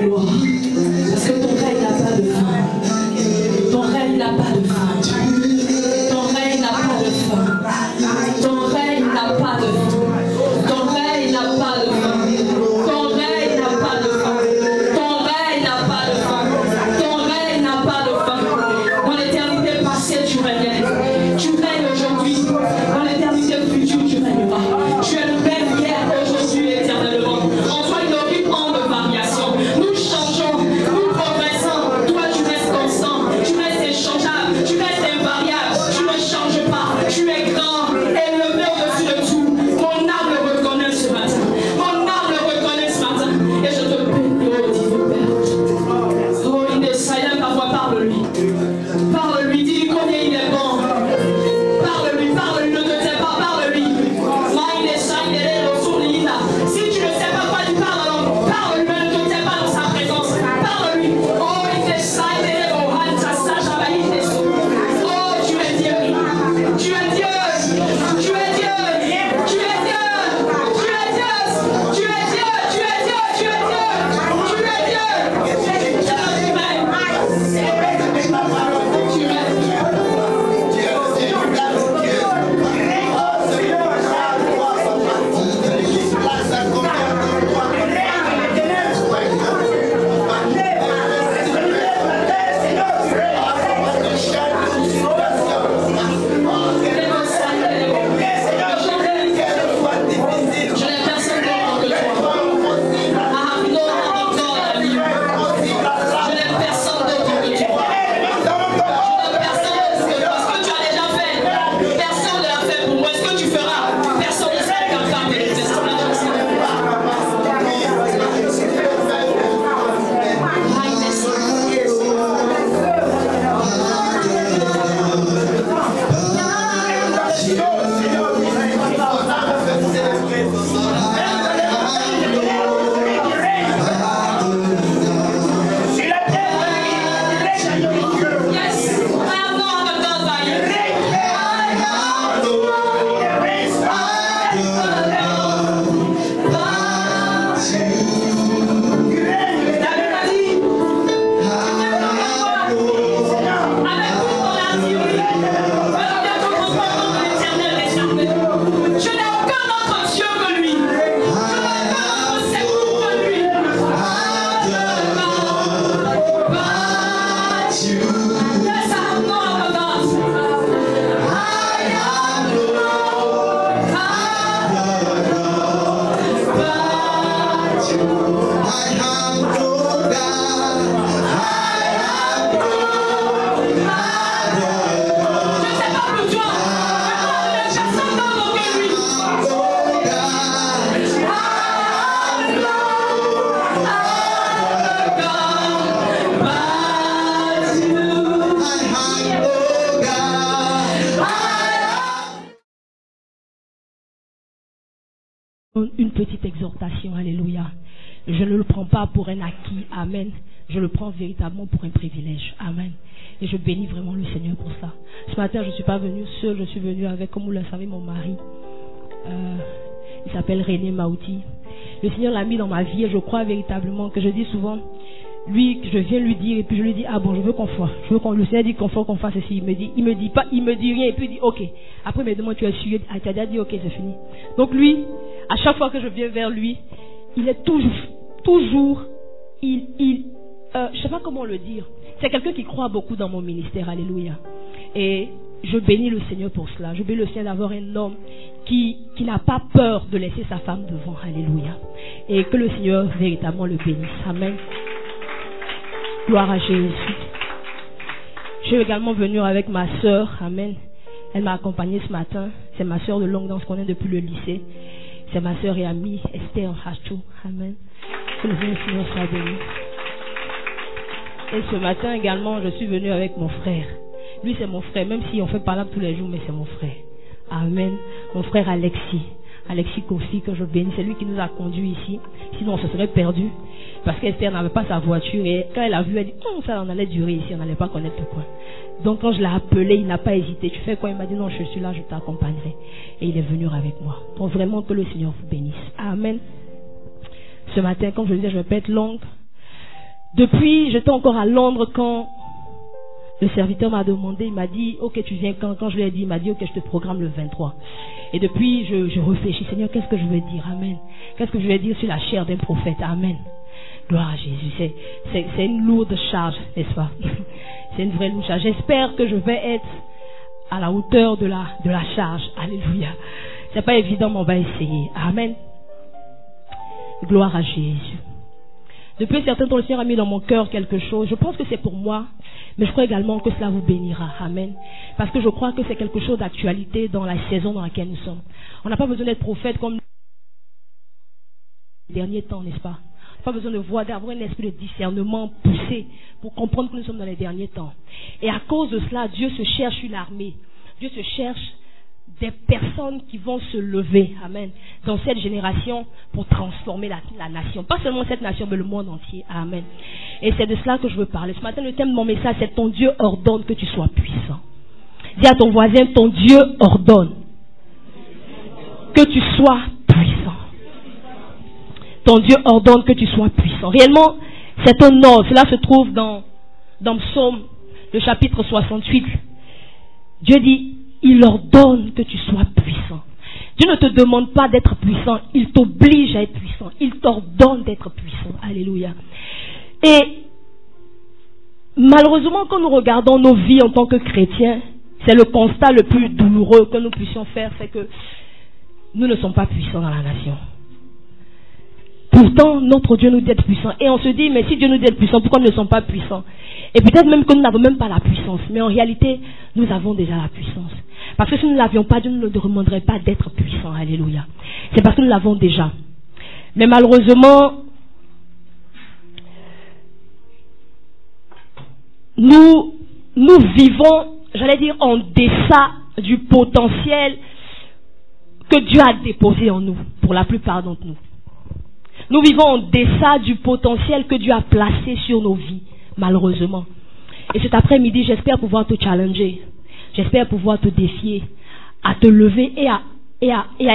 gloire. Parce que ton règne n'a pas de fin. Ton règne n'a pas de fin. Ton règne n'a pas de fin. Ton règne n'a pas de fin. Ton règne n'a pas de fin. Ton règne n'a pas de fin. Ton règne n'a pas de fin. Ton règne n'a pas de fin. Dans l'éternité passée, tu régnais. Tu règnes aujourd'hui. Dans l'éternité future, tu règneras. Tu es le même hier, aujourd'hui, éternellement. En toi, il n'y a aucune onde de variation. Nous changeons, nous progressons. Toi, tu restes constant. Tu restes inchangeable. Tu restes invariable. Tu ne changes pas. Tu es grand, élevé au-dessus de tout. Mon âme le reconnaît ce matin. Mon âme le reconnaît ce matin. Et je te bénis, oh divin Père. Oh, il est silent, ta voix, parle-lui. Parle-lui, dis-lui combien il est bon. Parle-lui, parle-lui, ne te tais pas, parle-lui. Si tu ne sais pas quoi tu parles, alors parle-lui, ne te tais pas dans sa présence. Parle-lui. Oh, il est silent, oh, oh, tu es Dieu. Tu es Dieu. Tu es Dieu. Tu es Dieu. Tu es Dieu. Tu es Dieu. Tu es Dieu. Tu es Dieu. Tu es Dieu. Une petite exhortation, alléluia. Je ne le prends pas pour un acquis, amen. Je le prends véritablement pour un privilège, amen. Et je bénis vraiment le Seigneur pour ça. Ce matin, je ne suis pas venue seule, je suis venue avec, comme vous le savez, mon mari. Il s'appelle René Maouti. Le Seigneur l'a mis dans ma vie et je crois véritablement que je dis souvent, lui, je viens lui dire et puis je lui dis, ah bon, je veux qu'on fasse. Le Seigneur dit qu'on fasse ceci. Il me dit rien et puis il dit, ok. Après, il me demande, tu as su, tu as déjà dit, ok, c'est fini. Donc lui, à chaque fois que je viens vers lui, il est toujours, je sais pas comment le dire. C'est quelqu'un qui croit beaucoup dans mon ministère, alléluia. Et je bénis le Seigneur pour cela. Je bénis le Seigneur d'avoir un homme qui n'a pas peur de laisser sa femme devant, alléluia. Et que le Seigneur véritablement le bénisse, amen. Gloire à Jésus. Je suis également venue avec ma sœur, amen. Elle m'a accompagnée ce matin. C'est ma sœur de longue dance qu'on est depuis le lycée. C'est ma sœur et amie Esther Hachou, amen. Que le Seigneur soit béni. Et ce matin également, je suis venue avec mon frère. Lui, c'est mon frère, même si on fait pas là tous les jours, mais c'est mon frère. Amen. Mon frère Alexis Kofi, que je bénis, c'est lui qui nous a conduits ici. Sinon, on se serait perdu. Parce qu'Esther n'avait pas sa voiture. Et quand elle a vu, elle dit, ça, on allait durer ici, on n'allait pas connaître le coin. Donc, quand je l'ai appelé, il n'a pas hésité. Tu fais quoi? Il m'a dit, non, je suis là, je t'accompagnerai. Et il est venu avec moi. Donc, vraiment, que le Seigneur vous bénisse. Amen. Ce matin, comme je le disais, je ne vais pas être longue. Depuis, j'étais encore à Londres quand le serviteur m'a demandé, il m'a dit, ok, tu viens quand je lui ai dit, il m'a dit, ok, je te programme le 23. Et depuis, je réfléchis, Seigneur, qu'est-ce que je vais dire? Amen. Qu'est-ce que je vais dire sur la chair d'un prophète? Amen. Gloire à Jésus. C'est une lourde charge, n'est-ce pas? C'est une vraie lourde charge. J'espère que je vais être à la hauteur de la charge. Alléluia. C'est pas évident, mais on va essayer. Amen. Gloire à Jésus. Depuis un certain temps, le Seigneur a mis dans mon cœur quelque chose. Je pense que c'est pour moi, mais je crois également que cela vous bénira. Amen. Parce que je crois que c'est quelque chose d'actualité dans la saison dans laquelle nous sommes. On n'a pas besoin d'être prophète comme les derniers temps, n'est-ce pas? On n'a pas besoin de voir, d'avoir un esprit de discernement poussé pour comprendre que nous sommes dans les derniers temps. Et à cause de cela, Dieu se cherche une armée. Dieu se cherche des personnes qui vont se lever, amen, dans cette génération pour transformer la nation. Pas seulement cette nation, mais le monde entier, amen. Et c'est de cela que je veux parler. Ce matin, le thème de mon message, c'est ton Dieu ordonne que tu sois puissant. Dis à ton voisin, ton Dieu ordonne que tu sois puissant. Ton Dieu ordonne que tu sois puissant. Réellement, c'est un ordre. Cela se trouve dans Psaume, le chapitre 68. Dieu dit, il ordonne que tu sois puissant. Dieu ne te demande pas d'être puissant, il t'oblige à être puissant. Il t'ordonne d'être puissant. Alléluia. Et malheureusement, quand nous regardons nos vies en tant que chrétiens, c'est le constat le plus douloureux que nous puissions faire, c'est que nous ne sommes pas puissants dans la nation. Pourtant, notre Dieu nous dit d'être puissants. Et on se dit, mais si Dieu nous dit d'être puissants, pourquoi nous ne sommes pas puissants? Et peut-être même que nous n'avons même pas la puissance. Mais en réalité, nous avons déjà la puissance. Parce que si nous ne l'avions pas, Dieu ne nous demanderait pas d'être puissants. Alléluia. C'est parce que nous l'avons déjà. Mais malheureusement, nous vivons, j'allais dire, en deçà du potentiel que Dieu a déposé en nous, pour la plupart d'entre nous. Nous vivons en deçà du potentiel que Dieu a placé sur nos vies, malheureusement. Et cet après-midi, j'espère pouvoir te challenger. J'espère pouvoir te défier, à te lever et à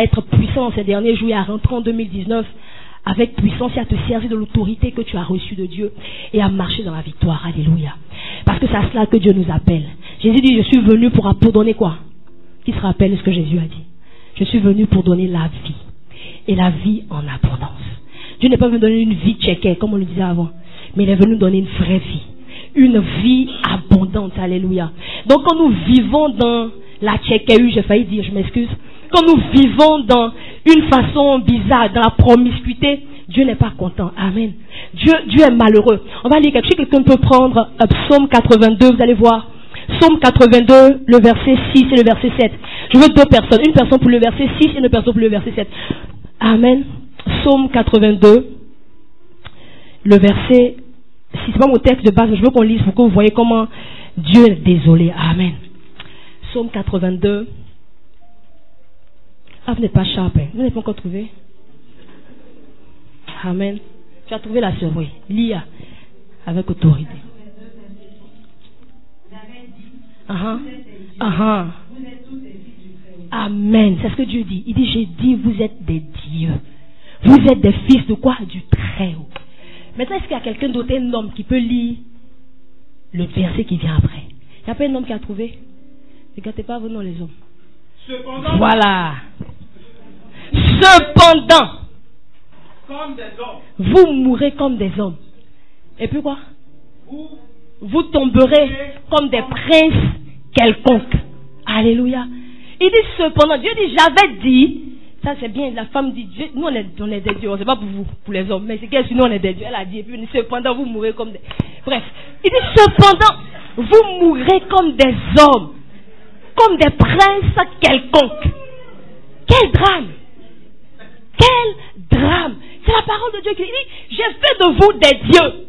être puissant dans ces derniers jours et à rentrer en 2019 avec puissance et à te servir de l'autorité que tu as reçue de Dieu et à marcher dans la victoire. Alléluia. Parce que c'est à cela que Dieu nous appelle. Jésus dit, je suis venu pour donner quoi? Qui se rappelle ce que Jésus a dit? Je suis venu pour donner la vie. Et la vie en abondance. Dieu n'est pas venu donner une vie tchéquée, comme on le disait avant. Mais il est venu donner une vraie vie. Une vie abondante. Alléluia. Donc quand nous vivons dans la tchéquée, j'ai failli dire, je m'excuse. Quand nous vivons dans une façon bizarre, dans la promiscuité, Dieu n'est pas content. Amen. Dieu est malheureux. On va lire quelque chose. Quelqu'un peut prendre Psaume 82, vous allez voir. Psaume 82, le verset 6 et le verset 7. Je veux deux personnes. Une personne pour le verset 6 et une personne pour le verset 7. Amen. Psaume 82, le verset 6. C'est pas mon texte de base, mais je veux qu'on lise pour que vous voyez comment Dieu est désolé. Amen. Psaume 82. Ah, vous n'êtes pas sharp, hein? Vous n'avez pas encore trouvé? Amen. Tu as trouvé la sœur, oui. Lia, avec autorité. Amen. C'est ce que Dieu dit. Il dit, j'ai dit, vous êtes des dieux. Vous êtes des fils de quoi? Du Très-Haut. Maintenant, est-ce qu'il y a quelqu'un d'autre, un homme qui peut lire le verset qui vient après? Il n'y a pas un homme qui a trouvé? Ne gâtez pas vos noms, les hommes. Cependant, voilà. Cependant, comme des hommes, vous mourrez comme des hommes. Et puis quoi? Vous tomberez comme des princes quelconques. Alléluia. Il dit cependant, Dieu dit, j'avais dit, ça c'est bien, la femme dit, Dieu, nous on est des dieux, c'est pas pour vous, pour les hommes, mais c'est qu'elle, sinon on est des dieux. Elle a dit, et puis cependant vous mourrez comme des... Bref, il dit cependant, vous mourrez comme des hommes, comme des princes quelconques. Quel drame! Quel drame! C'est la parole de Dieu qui dit, j'ai fait de vous des dieux.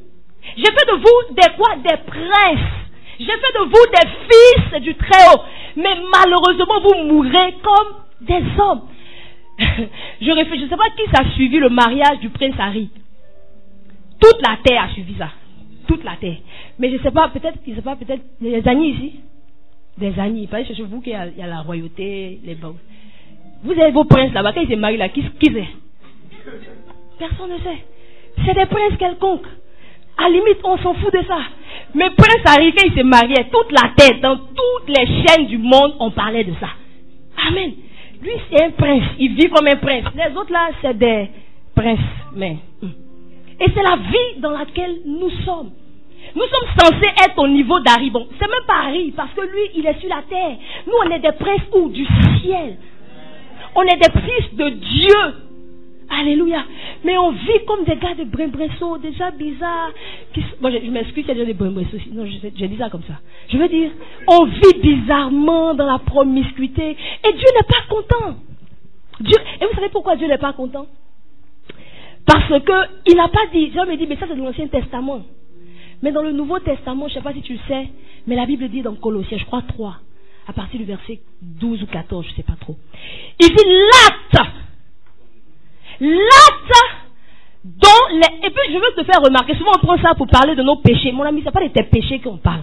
J'ai fait de vous des quoi? Des princes. J'ai fait de vous des fils du Très-Haut. Mais malheureusement, vous mourrez comme des hommes. Je réfléchis, je ne sais pas qui a suivi le mariage du prince Harry. Toute la terre a suivi ça. Toute la terre. Mais je ne sais pas, peut-être, il y a des amis ici. Des amis. Parce que chez vous qu'il y a la royauté, les beaux. Vous avez vos princes là-bas. Quand ils se marient là, qui c'est? Personne ne sait. C'est des princes quelconques. À la limite, on s'en fout de ça. Mais Prince Harry, quand il se mariait, toute la tête, dans toutes les chaînes du monde, on parlait de ça. Amen. Lui, c'est un prince. Il vit comme un prince. Les autres là, c'est des princes. Mais, et c'est la vie dans laquelle nous sommes. Nous sommes censés être au niveau d'Harry. Bon, c'est même pas Harry, parce que lui, il est sur la terre. Nous, on est des princes ou du ciel. On est des fils de Dieu. Alléluia. Mais on vit comme des gars de Brin-Bresson, déjà bizarres. Bon, je m'excuse, c'est déjà des Brin-Bresson. Non, je dis ça comme ça. Je veux dire, on vit bizarrement dans la promiscuité. Et Dieu n'est pas content. Et vous savez pourquoi Dieu n'est pas content? Parce que il n'a pas dit, Jean me dit, mais ça c'est de l'Ancien Testament. Mais dans le Nouveau Testament, je ne sais pas si tu le sais, mais la Bible dit dans Colossiens, je crois 3, à partir du verset 12 ou 14, je ne sais pas trop. Il dit l'acte dont les... Et puis je veux te faire remarquer, souvent on prend ça pour parler de nos péchés. Mon ami, ce n'est pas de tes péchés qu'on parle.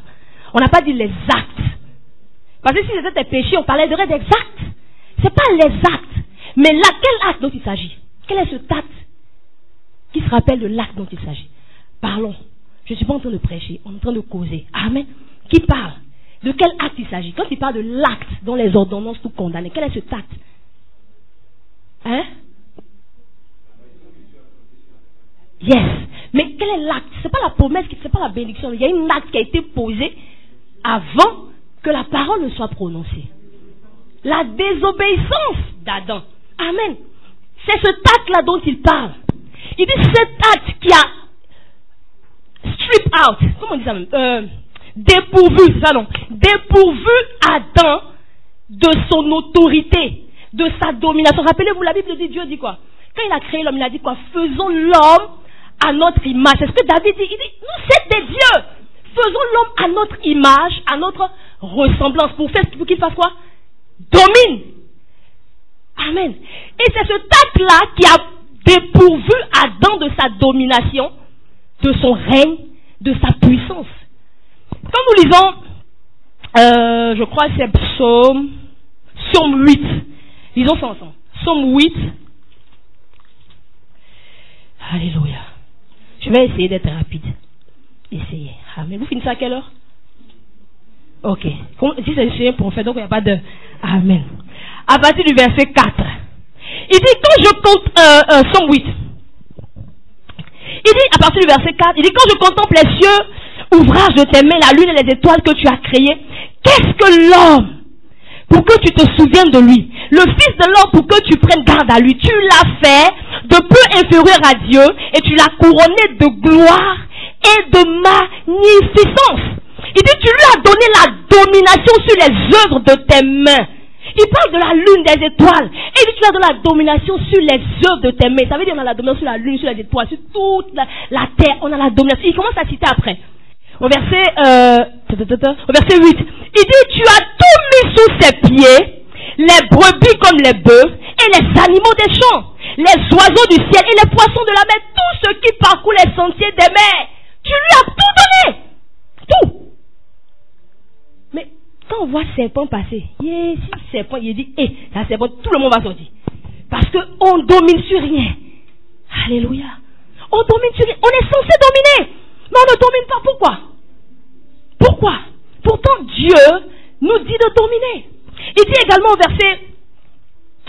On n'a pas dit les actes. Parce que si c'était tes péchés, on parlerait des actes. Ce n'est pas les actes. Mais là, quel acte dont il s'agit? Quel est ce acte qui se rappelle de l'acte dont il s'agit? Parlons. Je ne suis pas en train de prêcher, on est en train de causer. Amen. Qui parle? De quel acte il s'agit? Quand il parle de l'acte dont les ordonnances tout condamnées, quel est cet acte? Hein? Yes. Mais quel est l'acte? Ce n'est pas la promesse, ce n'est pas la bénédiction. Il y a une acte qui a été posée avant que la parole ne soit prononcée. La désobéissance d'Adam. Amen. C'est cet acte-là dont il parle. Il dit cet acte qui a strip out, comment on dit ça même, dépourvu, c'est ça non, dépourvu Adam de son autorité, de sa domination. Rappelez-vous, la Bible dit, Dieu dit quoi? Quand il a créé l'homme, il a dit quoi? Faisons l'homme à notre image. C'est ce que David dit. Il dit, nous c'est des dieux. Faisons l'homme à notre image, à notre ressemblance. Pour qu'il fasse quoi? Domine. Amen. Et c'est ce acte-là qui a dépourvu Adam de sa domination, de son règne, de sa puissance. Quand nous lisons, je crois que c'est Psaume 8. Lisons ça ensemble. Psaume 8. Alléluia. Je vais essayer d'être rapide. Essayez. Amen. Vous finissez à quelle heure? Ok. Si c'est un prophète, donc il n'y a pas de... Amen. À partir du verset 4. Il dit, quand je compte... Psaume 8. Il dit, à partir du verset 4, il dit, quand je contemple les cieux, ouvrage de tes mains, la lune et les étoiles que tu as créées, qu'est-ce que l'homme pour que tu te souviennes de lui? Le fils de l'homme pour que tu prennes garde à lui. Tu l'as fait de peu inférieur à Dieu et tu l'as couronné de gloire et de magnificence. Il dit, tu lui as donné la domination sur les œuvres de tes mains. Il parle de la lune, des étoiles. Et il dit, tu as donné la domination sur les œuvres de tes mains. Ça veut dire qu'on a la domination sur la lune, sur les étoiles, sur toute la terre. On a la domination. Il commence à citer après. Au verset 8. Il dit, tu as tout mis sous ses pieds, les brebis comme les bœufs, et les animaux des champs, les oiseaux du ciel et les poissons de la mer, tous ceux qui parcourent les sentiers des mers. Tu lui as tout donné. Tout. Mais quand on voit serpent passer, si serpent, il dit, la serpent, tout le monde va sortir. Parce qu'on domine sur rien. Alléluia. On domine sur rien. On est censé dominer. Mais on ne domine pas. Pourquoi? Pourquoi? Pourtant, Dieu nous dit de dominer. Il dit également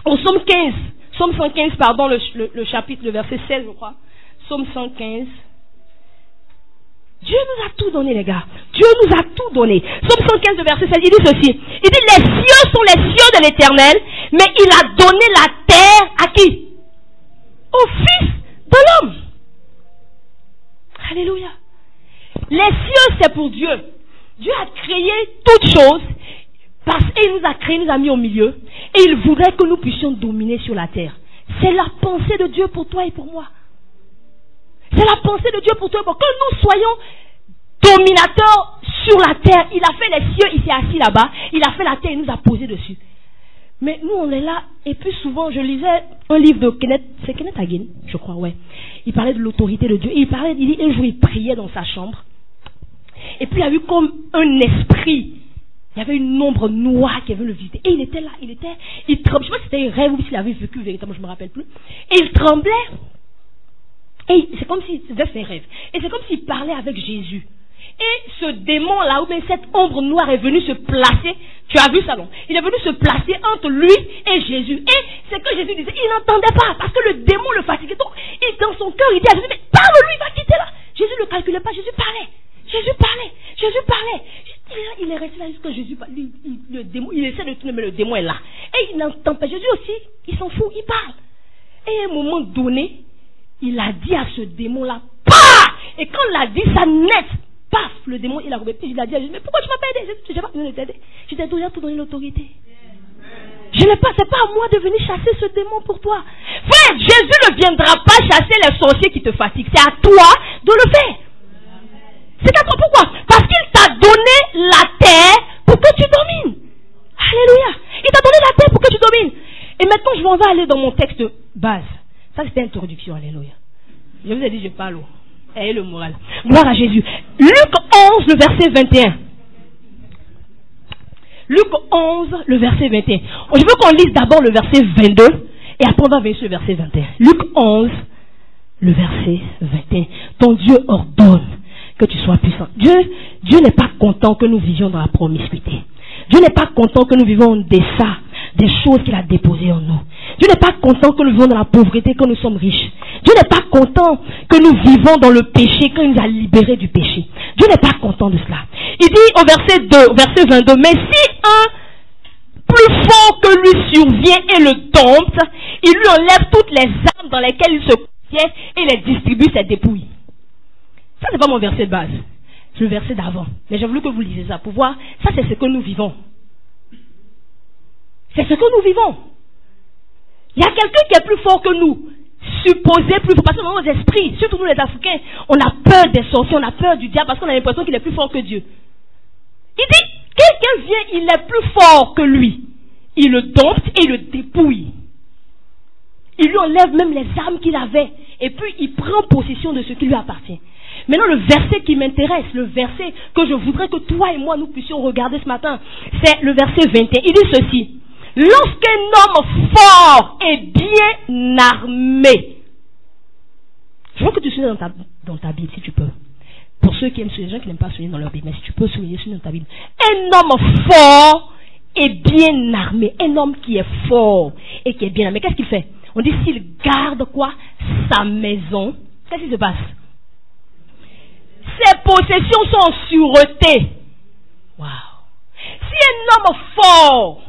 au Psaume 15, Psaume 115, pardon, le chapitre, le verset 16, je crois. Psaume 115. Dieu nous a tout donné, les gars. Dieu nous a tout donné. Psaume 115, verset 16, il dit ceci. Il dit, les cieux sont les cieux de l'Éternel, mais il a donné la terre à qui? Au Fils de l'homme. Alléluia. Les cieux, c'est pour Dieu. Dieu a créé toutes choses parce qu'il nous a créé, nous a mis au milieu et il voudrait que nous puissions dominer sur la terre. C'est la pensée de Dieu pour toi et pour moi. C'est la pensée de Dieu pour toi et pour moi. Que nous soyons dominateurs sur la terre. Il a fait les cieux, il s'est assis là-bas. Il a fait la terre, il nous a posé dessus. Mais nous, on est là. Et puis souvent, je lisais un livre de Kenneth Hagin, je crois, ouais. Il parlait de l'autorité de Dieu. Et il dit, un jour, il priait dans sa chambre. Et puis, il y a eu comme un esprit. Il y avait une ombre noire qui avait le visiter. Et il était là, il tremblait. Je ne sais pas si c'était un rêve ou s'il avait vécu véritablement, je ne me rappelle plus. Et il tremblait. Et c'est comme s'il faisait ses rêves. Et c'est comme s'il parlait avec Jésus. Et ce démon-là, ou bien cette ombre noire est venue se placer, tu as vu ça non? Il est venu se placer entre lui et Jésus. Et c'est que Jésus disait, il n'entendait pas, parce que le démon le fatiguait. Donc, dans son cœur, il dit à Jésus, mais parle-lui, il va quitter là. Jésus ne le calculait pas, Jésus parlait. Jésus parlait, Jésus parlait. Il est resté là jusqu'à Jésus. Le démon, il essaie de tourner, mais le démon est là. Et il n'entend pas. Jésus aussi, il s'en fout, il parle. Et à un moment donné, il a dit à ce démon-là, pah! Et quand il a dit ça net, paf, le démon, il a coupé. Puis il a dit à Jésus, mais pourquoi tu m'as pas aidé? Je n'ai pas besoin de t'aider. Je t'ai déjà tout donné l'autorité. Je n'ai pas, c'est pas à moi de venir chasser ce démon pour toi. Frère, Jésus ne viendra pas chasser les sorciers qui te fatiguent. C'est à toi de le faire. C'est à toi. Pourquoi? Parce qu'il t'a donné la terre pour que tu domines. Alléluia. Il t'a donné la terre pour que tu domines. Et maintenant, je m'en vais aller dans mon texte base. Ça, c'était l'introduction. Alléluia. Je vous ai dit, je parle. Et le moral. Gloire à Jésus. Luc 11, le verset 21. Luc 11, le verset 21. Je veux qu'on lise d'abord le verset 22 et après on va venir sur le verset 21. Luc 11, le verset 21. Ton Dieu ordonne que tu sois puissant. Dieu n'est pas content que nous vivions dans la promiscuité. Dieu n'est pas content que nous vivions des choses qu'il a déposées en nous. Dieu n'est pas content que nous vivions dans la pauvreté, que nous sommes riches. Dieu n'est pas content que nous vivons dans le péché, qu'il nous a libérés du péché. Dieu n'est pas content de cela. Il dit au verset 2, au verset 22, mais si un plus fort que lui survient et le dompte, il lui enlève toutes les armes dans lesquelles il se contient et les distribue ses dépouilles. Ça, c'est pas mon verset de base. C'est le verset d'avant. Mais j'ai voulu que vous lisiez ça pour voir. Ça, c'est ce que nous vivons. C'est ce que nous vivons. Il y a quelqu'un qui est plus fort que nous. Supposé plus fort. Parce que dans nos esprits, surtout nous les Africains, on a peur des sorciers, on a peur du diable parce qu'on a l'impression qu'il est plus fort que Dieu. Il dit, quelqu'un vient, il est plus fort que lui. Il le dompte et il le dépouille. Il lui enlève même les armes qu'il avait. Et puis il prend possession de ce qui lui appartient. Maintenant, le verset qui m'intéresse, le verset que je voudrais que toi et moi nous puissions regarder ce matin, c'est le verset 21. Il dit ceci. Lorsqu'un homme fort et bien armé, je veux que tu soulignes dans ta Bible si tu peux. Pour ceux qui aiment souligner, les gens qui n'aiment pas souligner dans leur Bible, mais si tu peux souligner dans ta Bible. Un homme fort et bien armé, un homme qui est fort et qui est bien armé, qu'est-ce qu'il fait? On dit s'il garde quoi? Sa maison. Qu'est-ce qui se passe? Ses possessions sont en sûreté. Waouh! Si un homme fort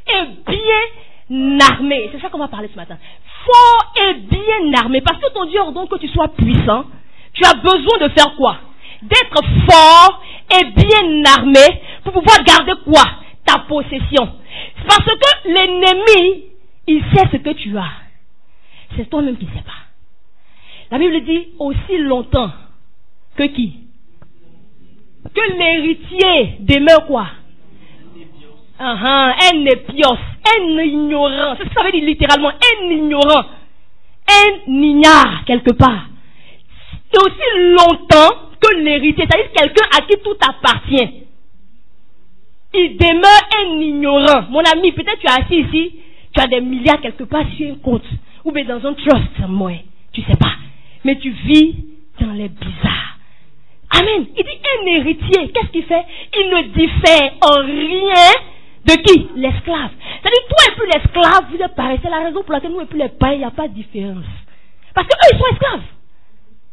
et bien armé, c'est ça qu'on va parler ce matin. Fort et bien armé, parce que ton Dieu ordonne que tu sois puissant. Tu as besoin de faire quoi? D'être fort et bien armé pour pouvoir garder quoi? Ta possession. Parce que l'ennemi, il sait ce que tu as. C'est toi-même qui ne sais pas. La Bible dit aussi longtemps que qui? Que l'héritier demeure quoi? Un épios, un ignorant. C'est ce que ça veut dire littéralement, un ignorant. Un ignare quelque part. C'est aussi longtemps que l'héritier, c'est-à-dire quelqu'un à qui tout appartient. Il demeure un ignorant. Mon ami, peut-être tu es assis ici, tu as des milliards quelque part sur un compte, ou bien dans un trust, moi, tu sais pas. Mais tu vis dans les bizarres. Amen. Il dit un héritier, qu'est-ce qu'il fait? Il ne diffère en rien de qui? L'esclave. C'est-à-dire, toi et puis l'esclave, vous êtes pareil. C'est la raison pour laquelle nous et puis les païens, il n'y a pas de différence. Parce qu'eux, ils sont esclaves.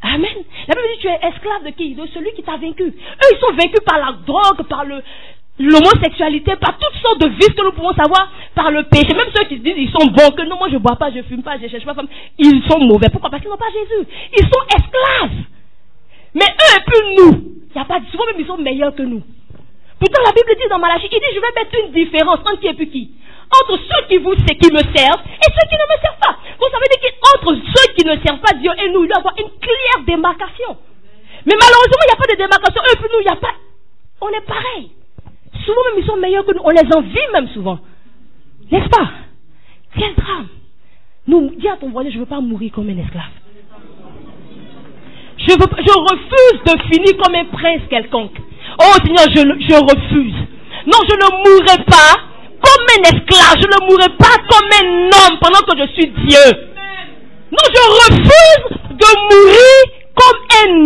Amen. La Bible dit, tu es esclave de qui? De celui qui t'a vaincu. Eux, ils sont vaincus par la drogue, par l'homosexualité, par toutes sortes de vices que nous pouvons savoir, par le péché. Même ceux qui se disent, ils sont bons, que non, moi je bois pas, je fume pas, je cherche pas femme. Ils sont mauvais. Pourquoi? Parce qu'ils n'ont pas Jésus. Ils sont esclaves. Mais eux et puis nous, il n'y a pas de... Souvent même, ils sont meilleurs que nous. Pourtant, la Bible dit dans Malachie, il dit, je vais mettre une différence entre qui et puis qui? Entre ceux qui me servent et ceux qui ne me servent pas. Donc ça veut dire qu'entre ceux qui ne servent pas Dieu et nous, il doit y avoir une claire démarcation. Mais malheureusement, il n'y a pas de démarcation. Eux et puis nous, il n'y a pas... On est pareil. Souvent même, ils sont meilleurs que nous. On les envie même souvent. N'est-ce pas? Quel drame. Nous, dis à ton voisin, je ne veux pas mourir comme un esclave. Je refuse de finir comme un prince quelconque. Oh Seigneur, je refuse. Non, je ne mourrai pas comme un esclave. Je ne mourrai pas comme un homme pendant que je suis Dieu. Non, je refuse de mourir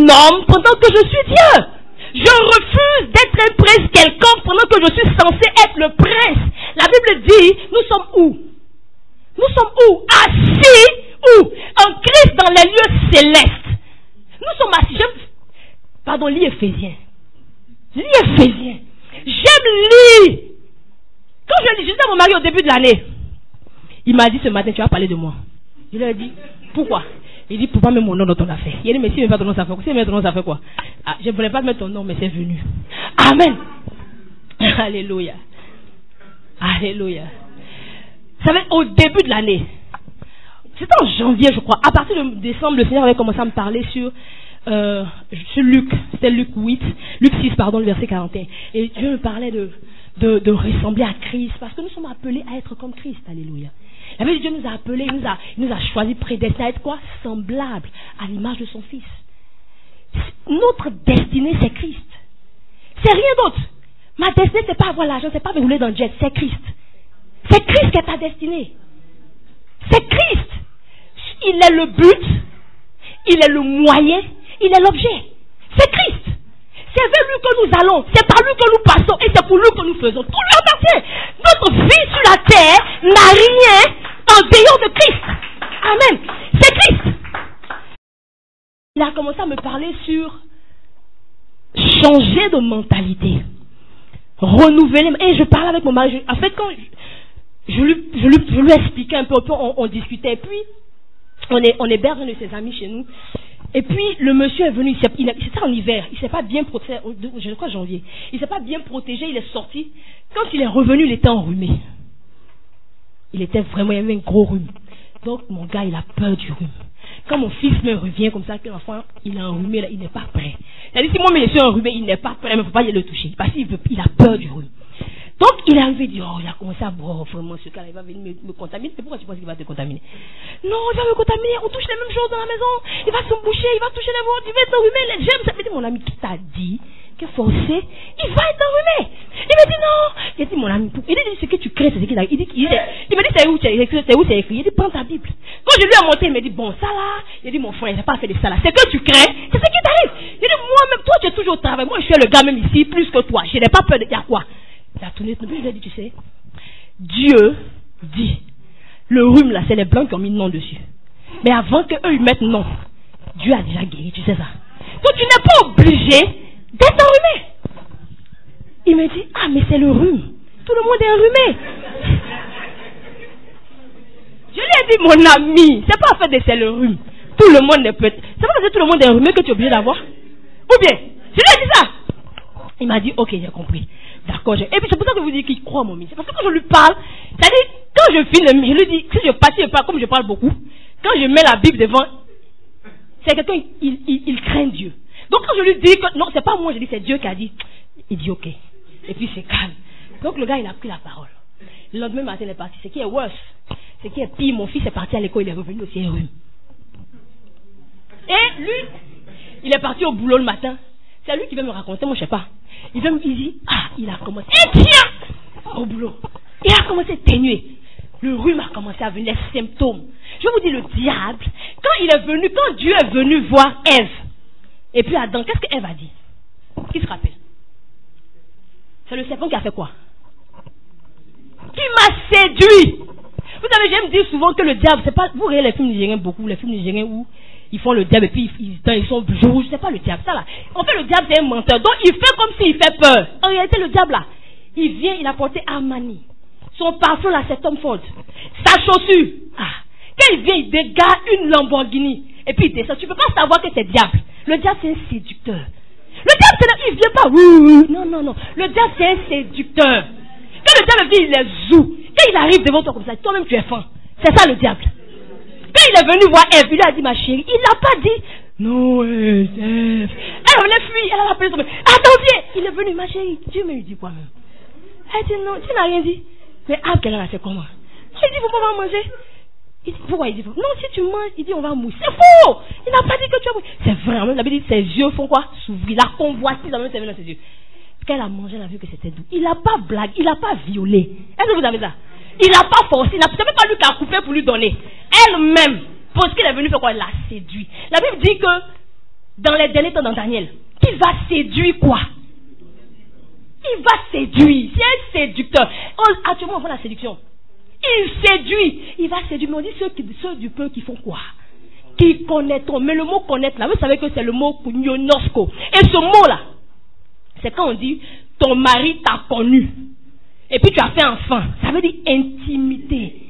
homme pendant que je suis Dieu. Je refuse d'être un prince quelconque pendant que je suis censé être le prince. La Bible dit, nous sommes où? Nous sommes où? Assis où? En Christ dans les lieux célestes. Nous sommes assis. Pardon, lis Éphésiens. Lis Éphésiens. J'aime lire. Quand je disais à mon mari au début de l'année, il m'a dit ce matin, tu vas parler de moi. Je lui ai dit, pourquoi? Il dit, pourquoi mettre mon nom dans ton affaire? Il a dit, mais si je ne mets pas ton nom, ça fait quoi? Si je mets ton nom, ça fait quoi? Ah, je ne voulais pas mettre ton nom, mais c'est venu. Amen. Alléluia. Alléluia. Vous savez, au début de l'année, c'était en janvier, je crois. À partir de décembre, le Seigneur avait commencé à me parler sur Luc. C'était Luc 6, pardon, le verset 41. Et Dieu me parlait de ressembler à Christ, parce que nous sommes appelés à être comme Christ. Alléluia. La Bible de Dieu nous a appelés, il nous a choisi, prédestinés à être quoi? Semblable à l'image de son Fils. Notre destinée, c'est Christ. C'est rien d'autre. Ma destinée, c'est pas avoir l'argent, c'est pas me rouler dans le jet, c'est Christ. C'est Christ qui est ta destinée. C'est Christ. Il est le but, il est le moyen, il est l'objet. C'est Christ. C'est vers lui que nous allons, c'est par lui que nous passons et c'est pour lui que nous faisons. Tout lui appartient. Notre vie sur la terre n'a rien en dehors de Christ. Amen. C'est Christ. Il a commencé à me parler sur changer de mentalité, renouveler. Et je parlais avec mon mari. En fait, quand je lui expliquais un peu, on discutait. Et puis, on héberge un de ses amis chez nous. Et puis, le monsieur est venu, c'était en hiver, il ne s'est pas bien protégé, je crois janvier, il ne s'est pas bien protégé, il est sorti. Quand il est revenu, il était enrhumé. Il était vraiment, il y avait un gros rhume. Donc, mon gars, il a peur du rhume. Quand mon fils me revient comme ça, que l'enfant, il est enrhumé, là, il n'est pas prêt. C'est-à-dire, si moi, je suis enrhumé, il n'est pas prêt, mais il ne faut pas le toucher, parce qu'il a peur du rhume. Donc, il est arrivé, il dit, oh, il a commencé à boire, vraiment, ce gars, il va venir me contaminer. Mais pourquoi tu penses qu'il va te contaminer? Non, il va me contaminer, on touche les mêmes choses dans la maison, il va se boucher, il va toucher les vôtres, il va être enrhumé, les germes. Ça me dit, mon ami, qui t'a dit que forcé, il va être enrhumé? Il me dit, non. Il a dit, mon ami, il dit, ce que tu crées, c'est ce qu'il a. Il me dit, c'est où c'est écrit? Il dit, prends ta Bible. Quand je lui ai montré, il me dit, bon, ça là, il dit, mon frère, il n'a pas fait de ça là. C'est que tu crées, c'est ce qui t'arrive. Il dit, moi-même, toi, tu es toujours au travail. Moi, je suis le gars même ici, plus que toi. Je n'ai pas peur de dire quoi. Il a tourné, il lui a dit, tu sais, Dieu dit, le rhume là, c'est les blancs qui ont mis nom dessus. Mais avant qu'eux ils mettent nom, Dieu a déjà guéri, tu sais ça. Donc tu n'es pas obligé d'être enrhumé. Il me dit, ah mais c'est le rhume. Tout le monde est enrhumé. Je lui ai dit, mon ami, c'est pas en fait de c'est le rhume. Tout le monde ne peut. C'est pas parce que tout le monde est enrhumé que tu es obligé d'avoir. Ou bien, je lui ai dit ça. Il m'a dit, ok, j'ai compris. D'accord. Et puis c'est pour ça que je vous dis qu'il croit, mon ami. C'est parce que quand je lui parle, c'est-à-dire, quand je filme, je lui dis, si je passe, comme je parle beaucoup, quand je mets la Bible devant, c'est quelqu'un, il craint Dieu. Donc quand je lui dis que, non, c'est pas moi, je dis, c'est Dieu qui a dit, il dit ok. Et puis c'est calme. Donc le gars, il a pris la parole. Le lendemain matin, il est parti. Ce qui est worse, ce qui est pire, mon fils est parti à l'école, il est revenu aussi un rhume. Et lui, il est parti au boulot le matin. C'est lui qui va me raconter, moi je sais pas. Il dit, ah, il a commencé, et tiens, au boulot. Il a commencé à ténuer. Le rhume a commencé à venir, les symptômes. Je vous dis, le diable, quand Dieu est venu voir Ève, et puis Adam, qu'est-ce qu'Ève a dit? Qui se rappelle? C'est le serpent qui a fait quoi? Qui m'a séduit. Vous savez, j'aime dire souvent que le diable, c'est pas, vous regardez les films nigériens beaucoup, les films nigériens où ils font le diable et puis ils sont rouges, c'est pas le diable, ça là. En fait, le diable c'est un menteur, donc il fait comme s'il fait peur. En réalité, le diable là, il vient, il a porté Armani, son parfum là, c'est Tom Ford, sa chaussure. Ah, quand il vient, il dégage une Lamborghini et puis il descend. Tu peux pas savoir que c'est diable. Le diable c'est un séducteur. Le diable c'est là, il vient pas. Non. Le diable c'est un séducteur. Quand le diable vient, il est zou. Quand il arrive devant toi comme ça, toi-même tu es faim. C'est ça le diable. Quand il est venu voir Ève, il lui a dit, ma chérie, il n'a pas dit, non, Ève. Elle voulait fuir, elle a appelé son mari. Attends, viens. Il est venu, ma chérie. Dieu me dit quoi même? Elle dit, non, tu n'as rien dit. Mais qu'elle a fait comment? Il dit, pourquoi on va manger? Il dit, pourquoi? Il dit, non, si tu manges, il dit, on va mourir. C'est faux! Il n'a pas dit que tu vas mourir. C'est vrai, la Bible dit, ses yeux font quoi? S'ouvrir. La convoitise a même servi dans ses yeux. Quand elle a mangé, elle a vu que c'était doux. Il n'a pas blagué, il n'a pas violé. Est-ce que vous avez ça? Il n'a pas forcé, c'est même pas lui qui a coupé pour lui donner. Elle-même, parce qu'il est venu faire quoi? Elle l'a séduit. La Bible dit que dans les derniers temps dans Daniel, qu'il va séduire quoi? Il va séduire. C'est un séducteur. Actuellement, on voit la séduction. Il séduit. Il va séduire. Mais on dit ceux du peuple qui font quoi? Qui connaîtront. Mais le mot connaître, là, vous savez que c'est le mot kunyonosko. Et ce mot-là, c'est quand on dit ton mari t'a connu. Et puis tu as fait enfant. Ça veut dire intimité.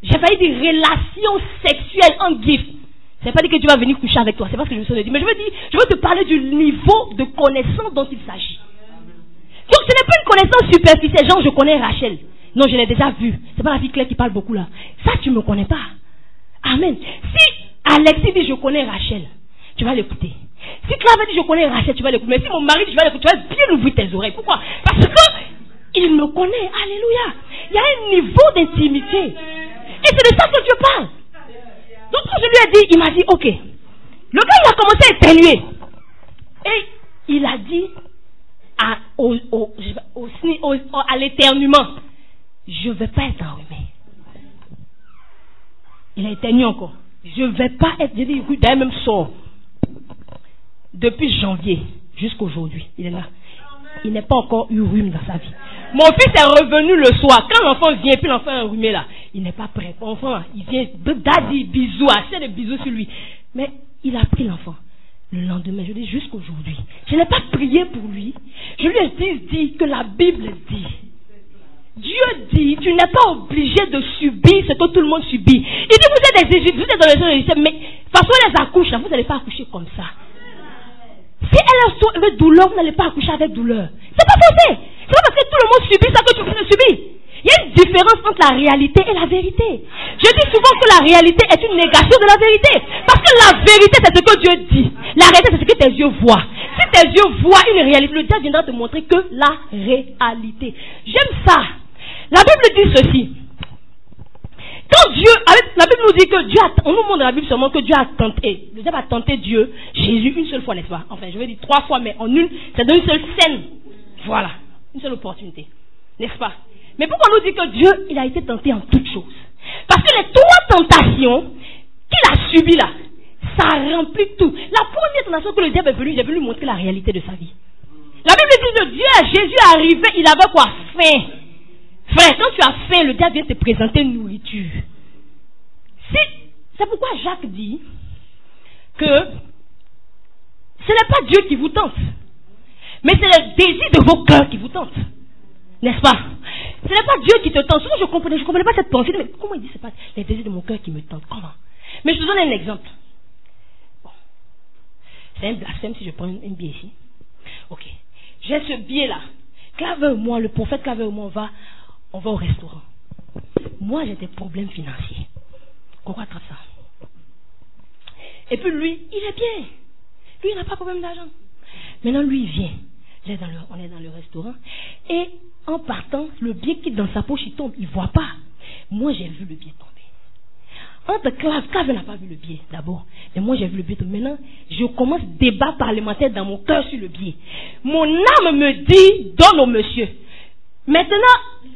J'ai failli dire relation sexuelle en gift. C'est pas dire que tu vas venir coucher avec toi. C'est pas ce que je veux dire. Mais je veux te parler du niveau de connaissance dont il s'agit. Donc ce n'est pas une connaissance superficielle. Genre je connais Rachel. Non, je l'ai déjà vue. C'est pas la fille Claire qui parle beaucoup là. Ça tu me connais pas. Amen. Si Alexis dit je connais Rachel, tu vas l'écouter. Si Claire dit je connais Rachel, tu vas l'écouter. Mais si mon mari dit je vais l'écouter, tu vas bien ouvrir tes oreilles. Pourquoi? Parce que il me connaît. Alléluia. Il y a un niveau d'intimité. Et c'est de ça que Dieu parle. Donc quand je lui ai dit, il m'a dit ok. Le gars il a commencé à éternuer. Et il a dit à l'éternuement, je ne vais pas être enrhumé. Il a éternué encore. Je ne vais pas être, j'ai dit, écoute, d'ailleurs même sort. Depuis janvier jusqu'aujourd'hui, il est là. Il n'est pas encore eu rhume dans sa vie. Mon fils est revenu le soir. Quand l'enfant vient, puis l'enfant est enrhumé là, il n'est pas prêt. L'enfant, il vient, daddy, bisous, assez de bisous sur lui. Mais il a pris l'enfant. Le lendemain, je dis jusqu'aujourd'hui. Je n'ai pas prié pour lui. Je lui ai dit que la Bible dit. Dieu dit, tu n'es pas obligé de subir ce que tout le monde subit. Il dit, vous êtes des Égyptiens, vous êtes dans les Égyptiens, mais de toute façon, elle les accouche, là, vous n'allez pas accoucher comme ça. Si elle a douleur, vous n'allez pas accoucher avec douleur. C'est pas forcé. C'est pas parce que tout le monde subit ça que tu peux subir. Il y a une différence entre la réalité et la vérité. Je dis souvent que la réalité est une négation de la vérité. Parce que la vérité, c'est ce que Dieu dit. La réalité, c'est ce que tes yeux voient. Si tes yeux voient une réalité, le diable viendra te montrer que la réalité. J'aime ça. La Bible dit ceci. Quand Dieu, la Bible nous dit que Dieu a, on nous montre dans la Bible seulement que Dieu a tenté. Le diable a tenté Dieu, Jésus, une seule fois, n'est-ce pas? Enfin, je vais dire 3 fois, mais en une, c'est dans une seule scène. Voilà. Une seule opportunité. N'est-ce pas? Mais pourquoi on nous dit que Dieu, il a été tenté en toutes choses? Parce que les 3 tentations qu'il a subies là, ça remplit tout. La première tentation que le diable est venu, il est venu lui montrer la réalité de sa vie. La Bible dit que Dieu, Jésus est arrivé, il avait quoi? Faim. Frère, quand tu as faim, le diable vient te présenter une nourriture. C'est pourquoi Jacques dit que ce n'est pas Dieu qui vous tente, mais c'est le désir de vos cœurs qui vous tente. N'est-ce pas? Ce n'est pas Dieu qui te tente. Souvent je ne comprenais pas cette pensée. Mais comment il dit c'est pas les désirs de mon cœur qui me tentent? Comment? Mais je te donne un exemple. Bon. C'est un blasphème si je prends un billet ici. Ok. J'ai ce billet-là. Clave moi, le prophète Clave moi, on va au restaurant. Moi, j'ai des problèmes financiers. Pourquoi attrape ça? Et puis lui, il est bien. Lui, il n'a pas de problème d'argent. Maintenant, lui, il vient. On est dans le restaurant. Et en partant, le billet quitte dans sa poche, il tombe. Il ne voit pas. Moi, j'ai vu le billet tomber. Entre Clave n'a pas vu le billet d'abord. Mais moi, j'ai vu le billet tomber. Maintenant, je commence débat parlementaire dans mon cœur sur le billet. Mon âme me dit, donne au monsieur. Maintenant,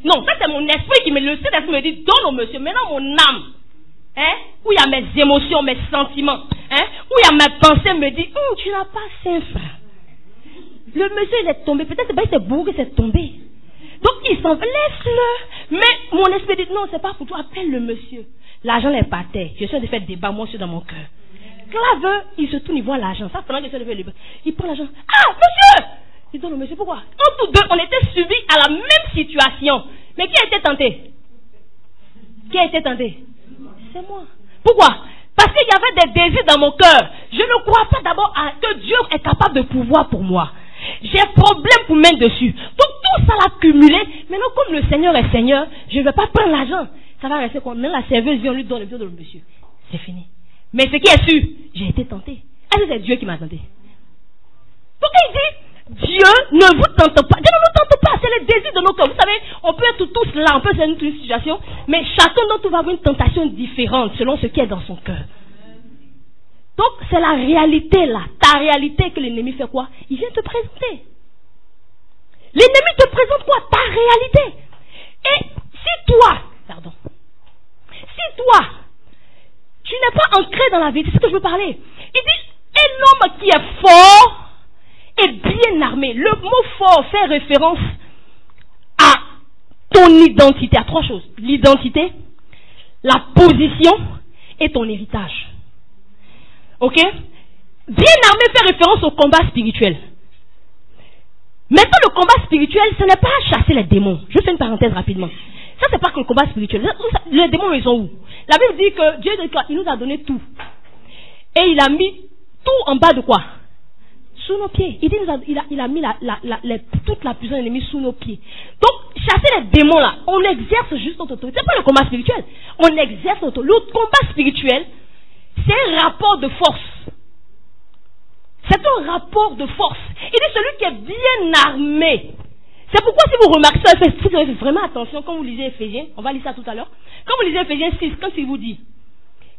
non, ça c'est mon esprit qui me le sait, me dit, donne au monsieur. Maintenant, mon âme, où il y a mes émotions, mes sentiments, où il y a mes pensées, me dit, tu n'as pas faim, frère. Le monsieur, il est tombé. Peut-être il s'est bourré, il s'est tombé. Donc, il s'en va, laisse-le. Mais mon esprit dit, non, c'est pas pour toi, appelle le monsieur. L'argent n'est pas terre. Je suis en train de faire débat, moi, je suis dans mon cœur. Clave, il se tourne, il voit l'argent. Ça, pendant que je suis de faire débat, il prend l'argent. Ah, monsieur! Il donne au monsieur, pourquoi? En tous deux, on était subis à la même situation. Mais qui a été tenté? Qui a été tenté? C'est moi. Pourquoi? Parce qu'il y avait des désirs dans mon cœur. Je ne crois pas d'abord que Dieu est capable de pouvoir pour moi. J'ai problème pour mettre dessus. Donc tout ça l'a cumulé. Maintenant, comme le Seigneur est Seigneur, je ne vais pas prendre l'argent. Ça va rester comme maintenant la serveuse vient, on lui donne le billet de monsieur. C'est fini. Mais ce qui est sûr, j'ai été tenté. Est-ce que c'est Dieu qui m'a tenté? Donc il dit, Dieu ne vous tente pas. Dieu ne nous tente pas. C'est le désir de nos cœurs. Vous savez, on peut être tous là, on peut être dans une situation, mais chacun d'entre nous va avoir une tentation différente selon ce qui est dans son cœur. Donc, c'est la réalité là, ta réalité que l'ennemi fait quoi? Il vient te présenter. L'ennemi te présente quoi? Ta réalité. Et si toi, tu n'es pas ancré dans la vérité, c'est ce que je veux parler. Il dit, homme qui est fort et bien armé. Le mot fort fait référence à ton identité, à 3 choses. L'identité, la position et ton héritage. Ok? Bien armé fait référence au combat spirituel. Maintenant, le combat spirituel, ce n'est pas chasser les démons. Je fais une parenthèse rapidement. Ça, c'est pas que le combat spirituel. Les démons, ils sont où? La Bible dit que Dieu, il nous a donné tout. Et il a mis tout en bas de quoi? Sous nos pieds. Il dit, il a mis toute la puissance ennemie sous nos pieds. Donc, chasser les démons là, on exerce juste notre autorité. C'est pas le combat spirituel. On exerce notre autorité. Le combat spirituel, c'est un rapport de force. C'est un rapport de force. Il dit celui qui est bien armé. C'est pourquoi si vous remarquez ça, si vous faites vraiment attention, quand vous lisez Éphésiens, on va lire ça tout à l'heure, quand vous lisez Éphésiens 6, quand il vous dit,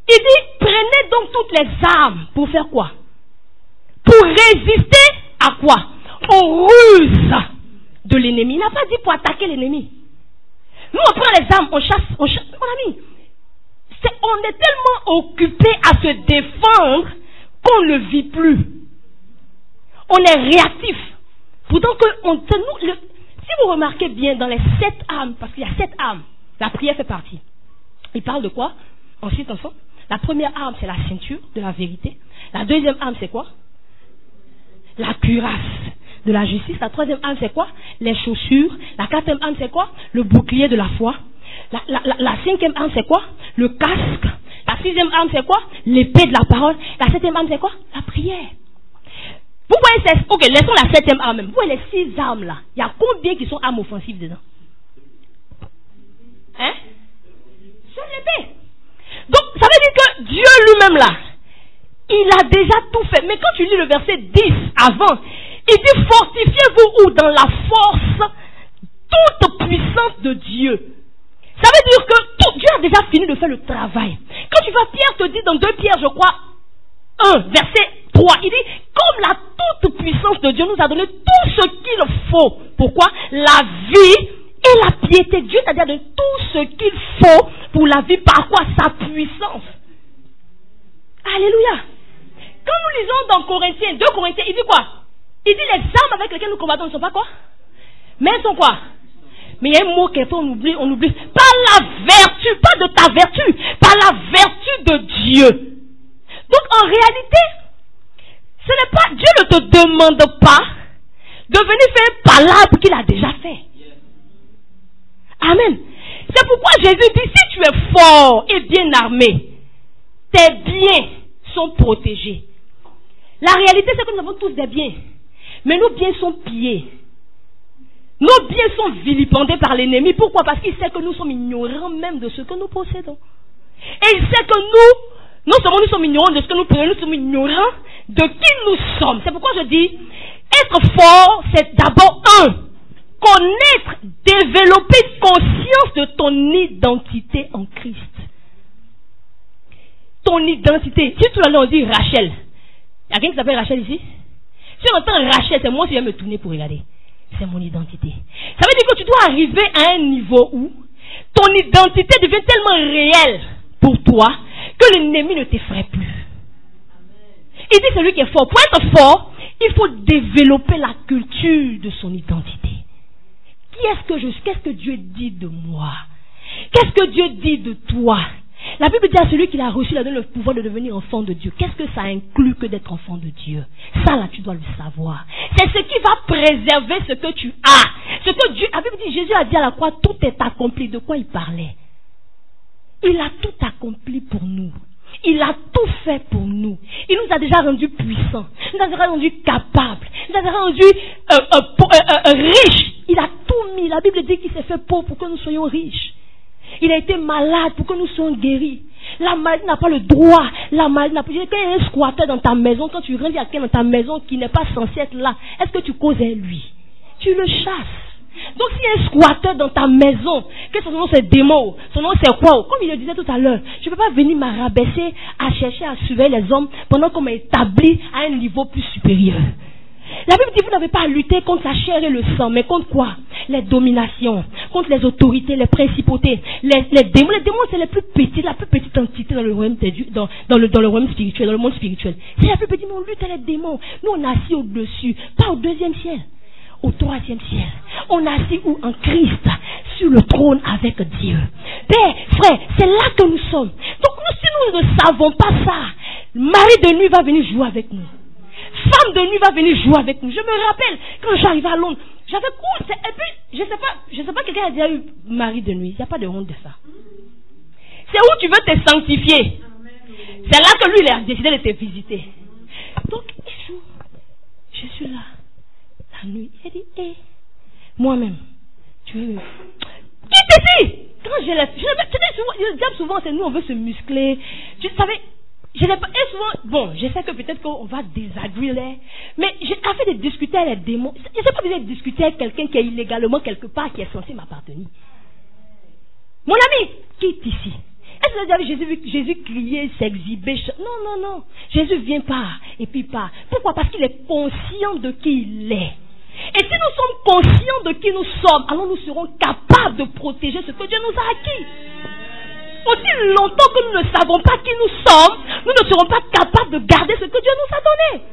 il dit, prenez donc toutes les armes pour faire quoi? Pour résister à quoi? Aux ruses de l'ennemi. Il n'a pas dit pour attaquer l'ennemi. Nous, on prend les armes, on chasse. Mon ami, on est tellement occupé à se défendre qu'on ne vit plus. On est réactif. Pourtant que si vous remarquez bien dans les 7 armes, parce qu'il y a 7 armes, la prière fait partie. Il parle de quoi? Ensuite, ensemble. La première arme, c'est la ceinture de la vérité. La deuxième arme, c'est quoi? La cuirasse de la justice. La troisième arme, c'est quoi? Les chaussures. La quatrième arme, c'est quoi? Le bouclier de la foi. La cinquième arme, c'est quoi? Le casque. La sixième arme, c'est quoi? L'épée de la parole. La septième arme, c'est quoi? La prière. Vous voyez, ok, laissons la septième arme même. Vous voyez les 6 armes là. Il y a combien qui sont armes offensives dedans? Hein? C'est l'épée. Donc, ça veut dire que Dieu lui-même là, il a déjà tout fait. Mais quand tu lis le verset 10 avant, il dit fortifiez-vous où? Dans la force toute puissance de Dieu. Ça veut dire que Dieu a déjà fini de faire le travail. Quand tu vas, Pierre te dit dans 2 Pierre, je crois, 1, verset 3, il dit, comme la toute puissance de Dieu nous a donné tout ce qu'il faut. Pourquoi? La vie et la piété. Dieu t'a dit de tout ce qu'il faut pour la vie. Par quoi? Sa puissance. Alléluia. Quand nous lisons dans Corinthiens, 2 Corinthiens, il dit quoi? Il dit les armes avec lesquelles nous combattons ne sont pas quoi? Mais elles sont quoi? Mais il y a un mot qu'on on oublie. Par la vertu, pas de ta vertu, par la vertu de Dieu. Donc en réalité, ce n'est pas, Dieu ne te demande pas de venir faire un palabre qu'il a déjà fait. Amen. C'est pourquoi Jésus dit, si tu es fort et bien armé, tes biens sont protégés. La réalité, c'est que nous avons tous des biens. Mais nos biens sont pillés. Nos biens sont vilipendés par l'ennemi. Pourquoi? Parce qu'il sait que nous sommes ignorants même de ce que nous possédons. Et il sait que non seulement nous sommes ignorants de ce que nous possédons, nous sommes ignorants de qui nous sommes. C'est pourquoi je dis, être fort, c'est d'abord connaître, développer conscience de ton identité en Christ. Ton identité. Si tout à l'heure on dit Rachel, il y a quelqu'un qui s'appelle Rachel ici? Si on entend Rachel, c'est moi qui viens me tourner pour regarder. C'est mon identité. Ça veut dire que tu dois arriver à un niveau où ton identité devient tellement réelle pour toi que l'ennemi ne t'effraie plus. Il dit celui qui est fort. Pour être fort, il faut développer la culture de son identité. Qu'est-ce que Dieu dit de moi? Qu'est-ce que Dieu dit de toi? La Bible dit à celui qui l'a reçu, il a donné le pouvoir de devenir enfant de Dieu. Qu'est-ce que ça inclut que d'être enfant de Dieu? Ça là, tu dois le savoir. C'est ce qui va préserver ce que tu as. Ce que Dieu, la Bible dit, Jésus a dit à la croix, tout est accompli. De quoi il parlait? Il a tout accompli pour nous. Il a tout fait pour nous. Il nous a déjà rendus puissants. Il nous a déjà rendus capables. Il nous a déjà rendus riches. Il a tout mis. La Bible dit qu'il s'est fait pauvre pour que nous soyons riches. Il a été malade pour que nous soyons guéris. La maladie n'a pas le droit. La maladie n'a pas. Quand il y a un squatteur dans ta maison, quand tu rentres, il y a quelqu'un dans ta maison qui n'est pas censé être là. Est-ce que tu causes à lui? Tu le chasses. Donc s'il y a un squatteur dans ta maison, que son nom c'est démon, son nom c'est quoi? Comme il le disait tout à l'heure, je ne peux pas venir m'arabaisser à chercher à surveiller les hommes pendant qu'on m'a établi à un niveau plus supérieur. La Bible dit vous n'avez pas à lutter contre la chair et le sang, mais contre quoi? les dominations, contre les autorités, les principautés, les démons. Les démons, c'est la plus petite entité dans le royaume dans le royaume spirituel, dans le monde spirituel. C'est la plus petite, mais on lutte avec les démons. Nous, on est assis au-dessus, pas au deuxième ciel, au troisième ciel. On est assis où? En Christ, sur le trône avec Dieu. Père, frère, c'est là que nous sommes. Donc, nous, si nous ne savons pas ça, mari de nuit va venir jouer avec nous. Femme de nuit va venir jouer avec nous. Je me rappelle, quand j'arrivais à Londres, j'avais cours, et puis, je sais pas, quelqu'un a déjà eu mari de nuit. Il n'y a pas de honte de ça. C'est où tu veux te sanctifier. C'est là que lui, il a décidé de te visiter. Donc, un jour, je suis là, la nuit, il dit, hé, moi-même, tu veux... Quitte ici! Quand je l'ai souvent, c'est nous, on veut se muscler. Tu savais... Je n'ai pas, et souvent, bon, je sais que peut-être qu'on va désagréer, mais j'ai fait de discuter avec les démons. Je n'ai pas besoin de discuter avec quelqu'un qui est illégalement quelque part, qui est censé m'appartenir. Mon ami, quitte ici. Est-ce que vous avez vu Jésus crier, s'exhiber? Non. Jésus vient part, et puis part. Pourquoi? Parce qu'il est conscient de qui il est. Et si nous sommes conscients de qui nous sommes, alors nous serons capables de protéger ce que Dieu nous a acquis. Aussi longtemps que nous ne savons pas qui nous sommes, nous ne serons pas capables de garder ce que Dieu nous a donné.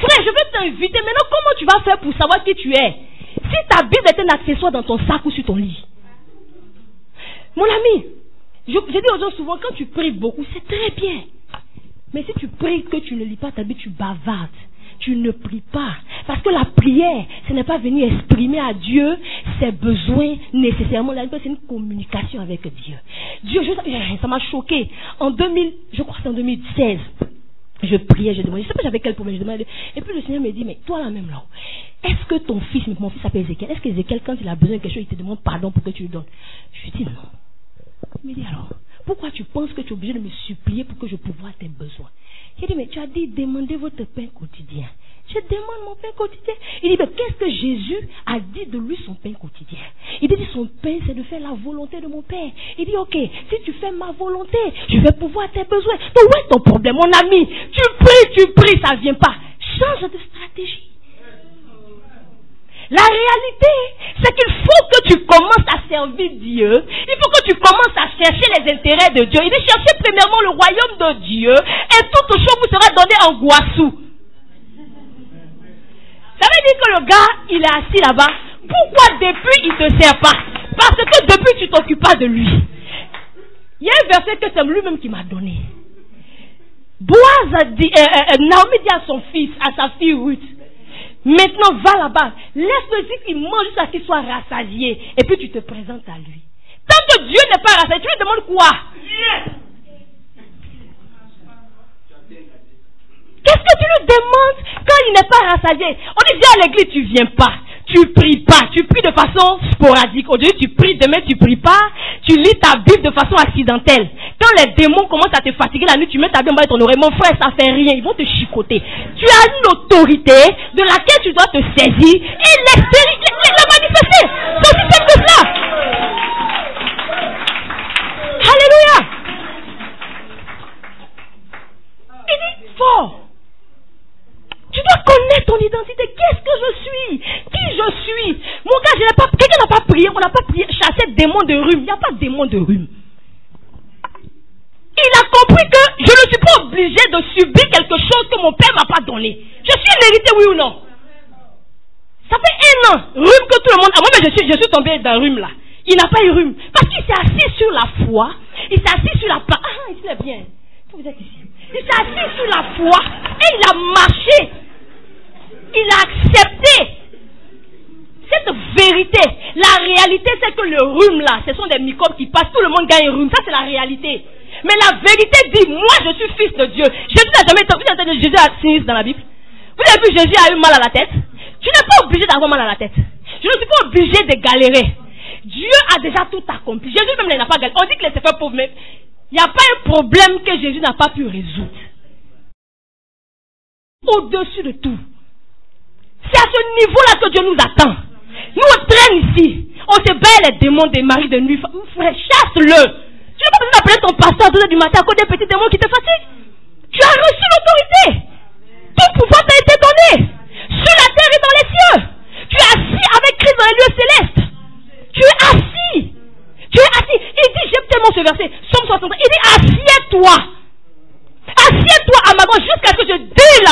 Frère, je veux t'inviter maintenant, comment tu vas faire pour savoir qui tu es? Si ta Bible est un accessoire dans ton sac ou sur ton lit. Mon ami, je dis aux gens souvent, quand tu pries beaucoup, c'est très bien. Mais si tu pries que tu ne lis pas ta Bible, tu bavardes. Tu ne pries pas. Parce que la prière, ce n'est pas venir exprimer à Dieu ses besoins nécessairement. La prière, c'est une communication avec Dieu. Dieu, ça m'a choqué. Je crois que c'est en 2016, je priais, je demandais, je ne sais pas j'avais quel problème, je demandais. Et puis le Seigneur me dit, mais toi là même là, est-ce que ton fils, mon fils s'appelle Ézéchiel, est-ce qu'Ézéchiel, quand il a besoin de quelque chose, il te demande pardon pour que tu lui donnes? Je lui dis non. Il me dit alors, pourquoi tu penses que tu es obligé de me supplier pour que je pourvoie tes besoins? Il dit, mais tu as dit, demandez votre pain quotidien. Je demande mon pain quotidien. Il dit, mais qu'est-ce que Jésus a dit de lui, son pain quotidien? Il dit, son pain, c'est de faire la volonté de mon Père. Il dit, ok, si tu fais ma volonté, je vais pouvoir tes besoins. Donc, où est ton problème, mon ami? Tu pries, ça ne vient pas. Change de stratégie. La réalité, c'est qu'il faut que tu commences à servir Dieu. Il faut que tu commences à chercher les intérêts de Dieu. Il dit, cherchez premièrement le royaume de Dieu et toute chose vous sera donnée en Guassou. Ça veut dire que le gars, il est assis là-bas. Pourquoi depuis il ne te sert pas? Parce que depuis tu ne t'occupes pas de lui. Il y a un verset que c'est lui-même qui m'a donné. Boaz a dit, Naomi dit à son fils, à sa fille Ruth, maintenant va là-bas, laisse-le dire qu'il mange jusqu'à qu'il soit rassasié, et puis tu te présentes à lui. Tant que Dieu n'est pas rassasié, tu lui demandes quoi? Qu'est-ce que tu lui demandes quand il n'est pas rassasié? On dit, viens à l'église, tu viens pas. Tu pries pas. Tu pries de façon sporadique. Aujourd'hui, tu pries, demain, tu pries pas. Tu lis ta Bible de façon accidentelle. Quand les démons commencent à te fatiguer la nuit, tu mets ta Bible dans ton oreille. Mon frère, ça fait rien. Ils vont te chicoter. Tu as une autorité de laquelle tu dois te saisir et la manifester. C'est aussi simple que cela. Alléluia. Il dit fort. Tu dois connaître ton identité. Qu'est-ce que je suis? Qui je suis? Mon gars, quelqu'un n'a pas prié. On n'a pas prié chasser démon de rhume. Il n'y a pas de démon de rhume. Il a compris que je ne suis pas obligé de subir quelque chose que mon père ne m'a pas donné. Je suis mérité, oui ou non? Ça fait 1 an, rhume que tout le monde a. Moi, mais je suis tombé dans rhume là. Il n'a pas eu rhume. Parce qu'il s'est assis sur la foi. Il s'est assis sur la parole. Ah, il est bien. Vous êtes ici. Il s'est assis sur la foi. Et il a marché. Il a accepté cette vérité. La réalité, c'est que le rhume là, ce sont des microbes qui passent. Tout le monde gagne un rhume. Ça, c'est la réalité. Mais la vérité dit, moi, je suis fils de Dieu. Jésus n'a jamais été... Vous avez entendu Jésus a sinistre dans la Bible? Vous avez vu Jésus a eu mal à la tête? Tu n'es pas obligé d'avoir mal à la tête. Je ne suis pas obligé de galérer. Dieu a déjà tout accompli. Jésus même n'a pas galéré. On dit qu'il s'est fait pauvre, mais il n'y a pas un problème que Jésus n'a pas pu résoudre. Au-dessus de tout. C'est à ce niveau-là que Dieu nous attend. Nous, on traîne ici. On se bat les démons des maris de nuit. Frère, chasse-le. Tu n'as pas besoin d'appeler ton pasteur à 2 h du matin à cause des petits démons qui te fatiguent. Tu as reçu l'autorité. Tout pouvoir t'a été donné. Sur la terre et dans les cieux. Tu es assis avec Christ dans les lieux célestes.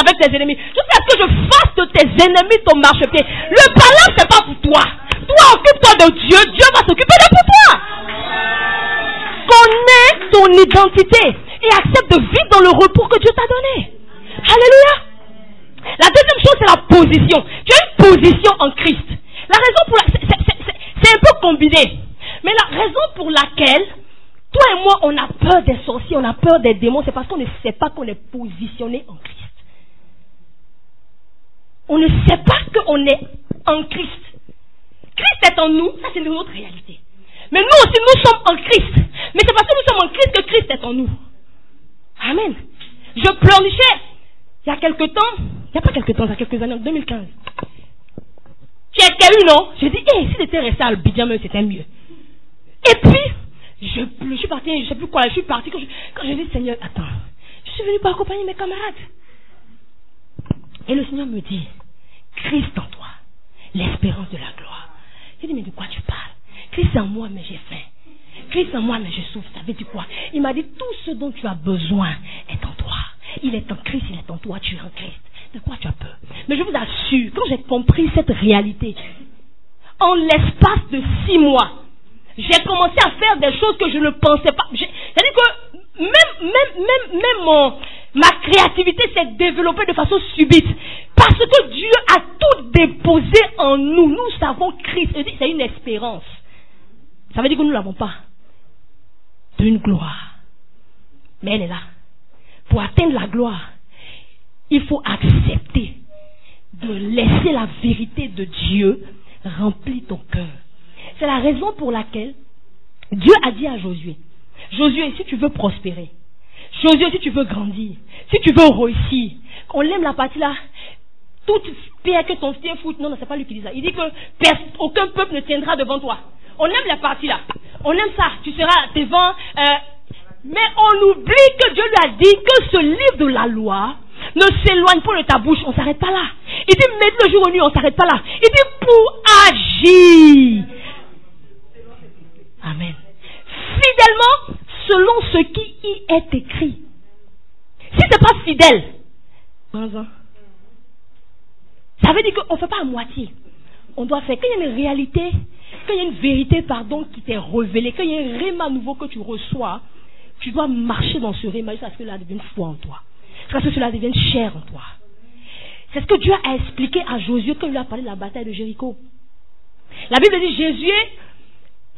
avec tes ennemis. Jusqu'à ce que je fasse de tes ennemis ton marchepied. Le palace, c'est pas pour toi. Toi, occupe-toi de Dieu. Dieu va s'occuper de toi. Connais ton identité et accepte de vivre dans le repos que Dieu t'a donné. Alléluia. La deuxième chose, c'est la position. Tu as une position en Christ. La raison pour c'est un peu combiné. Mais la raison pour laquelle toi et moi, on a peur des sorciers, on a peur des démons, c'est parce qu'on ne sait pas qu'on est positionné en Christ. On ne sait pas qu'on est en Christ. Christ est en nous, ça c'est notre réalité. Mais nous aussi, nous sommes en Christ. Mais c'est parce que nous sommes en Christ que Christ est en nous. Amen. Je pleurnichais il y a quelque temps, il n'y a pas quelque temps, il y a quelques années, en 2015. Tu étais eu, non? J'ai dit, si c'était resté à Abidjan, c'était mieux. Et puis, je suis parti, je ne sais plus quoi, je suis parti quand j'ai dit, Seigneur, attends, je suis venu pour accompagner mes camarades. Et le Seigneur me dit, Christ en toi, l'espérance de la gloire. J'ai dit, mais de quoi tu parles? Christ en moi, mais j'ai faim. Christ en moi, mais je souffre. Ça veut dire quoi? Il m'a dit, tout ce dont tu as besoin est en toi. Il est en Christ, il est en toi, tu es en Christ. De quoi tu as peur? Mais je vous assure, quand j'ai compris cette réalité, en l'espace de 6 mois, j'ai commencé à faire des choses que je ne pensais pas. C'est-à-dire que même ma créativité s'est développée de façon subite. Parce que Dieu a tout déposé en nous. Nous savons Christ. C'est une espérance. Ça veut dire que nous ne l'avons pas. D'une gloire. Mais elle est là. Pour atteindre la gloire, il faut accepter de laisser la vérité de Dieu remplir ton cœur. C'est la raison pour laquelle Dieu a dit à Josué, Josué, si tu veux prospérer, Josué, si tu veux grandir, si tu veux réussir, on aime la partie là, toute pierre que ton pied fout, non, c'est pas lui qui dit ça. Il dit que aucun peuple ne tiendra devant toi. On aime la partie là. On aime ça. Tu seras devant. Mais on oublie que Dieu lui a dit que ce livre de la loi ne s'éloigne pas de ta bouche. On ne s'arrête pas là. Il dit, mais le jour et nuit, on ne s'arrête pas là. Il dit, pour agir. Amen. Fidèlement, selon ce qui y est écrit. Si ce n'est pas fidèle, ça veut dire qu'on ne fait pas à moitié. On doit faire. Quand il y a une réalité, quand il y a une vérité, qui t'est révélée, quand il y a un réma nouveau que tu reçois, tu dois marcher dans ce réma jusqu'à ce que cela devienne foi en toi. Jusqu'à ce que cela devienne chair en toi. C'est ce que Dieu a expliqué à Josué quand il lui a parlé de la bataille de Jéricho. La Bible dit Josué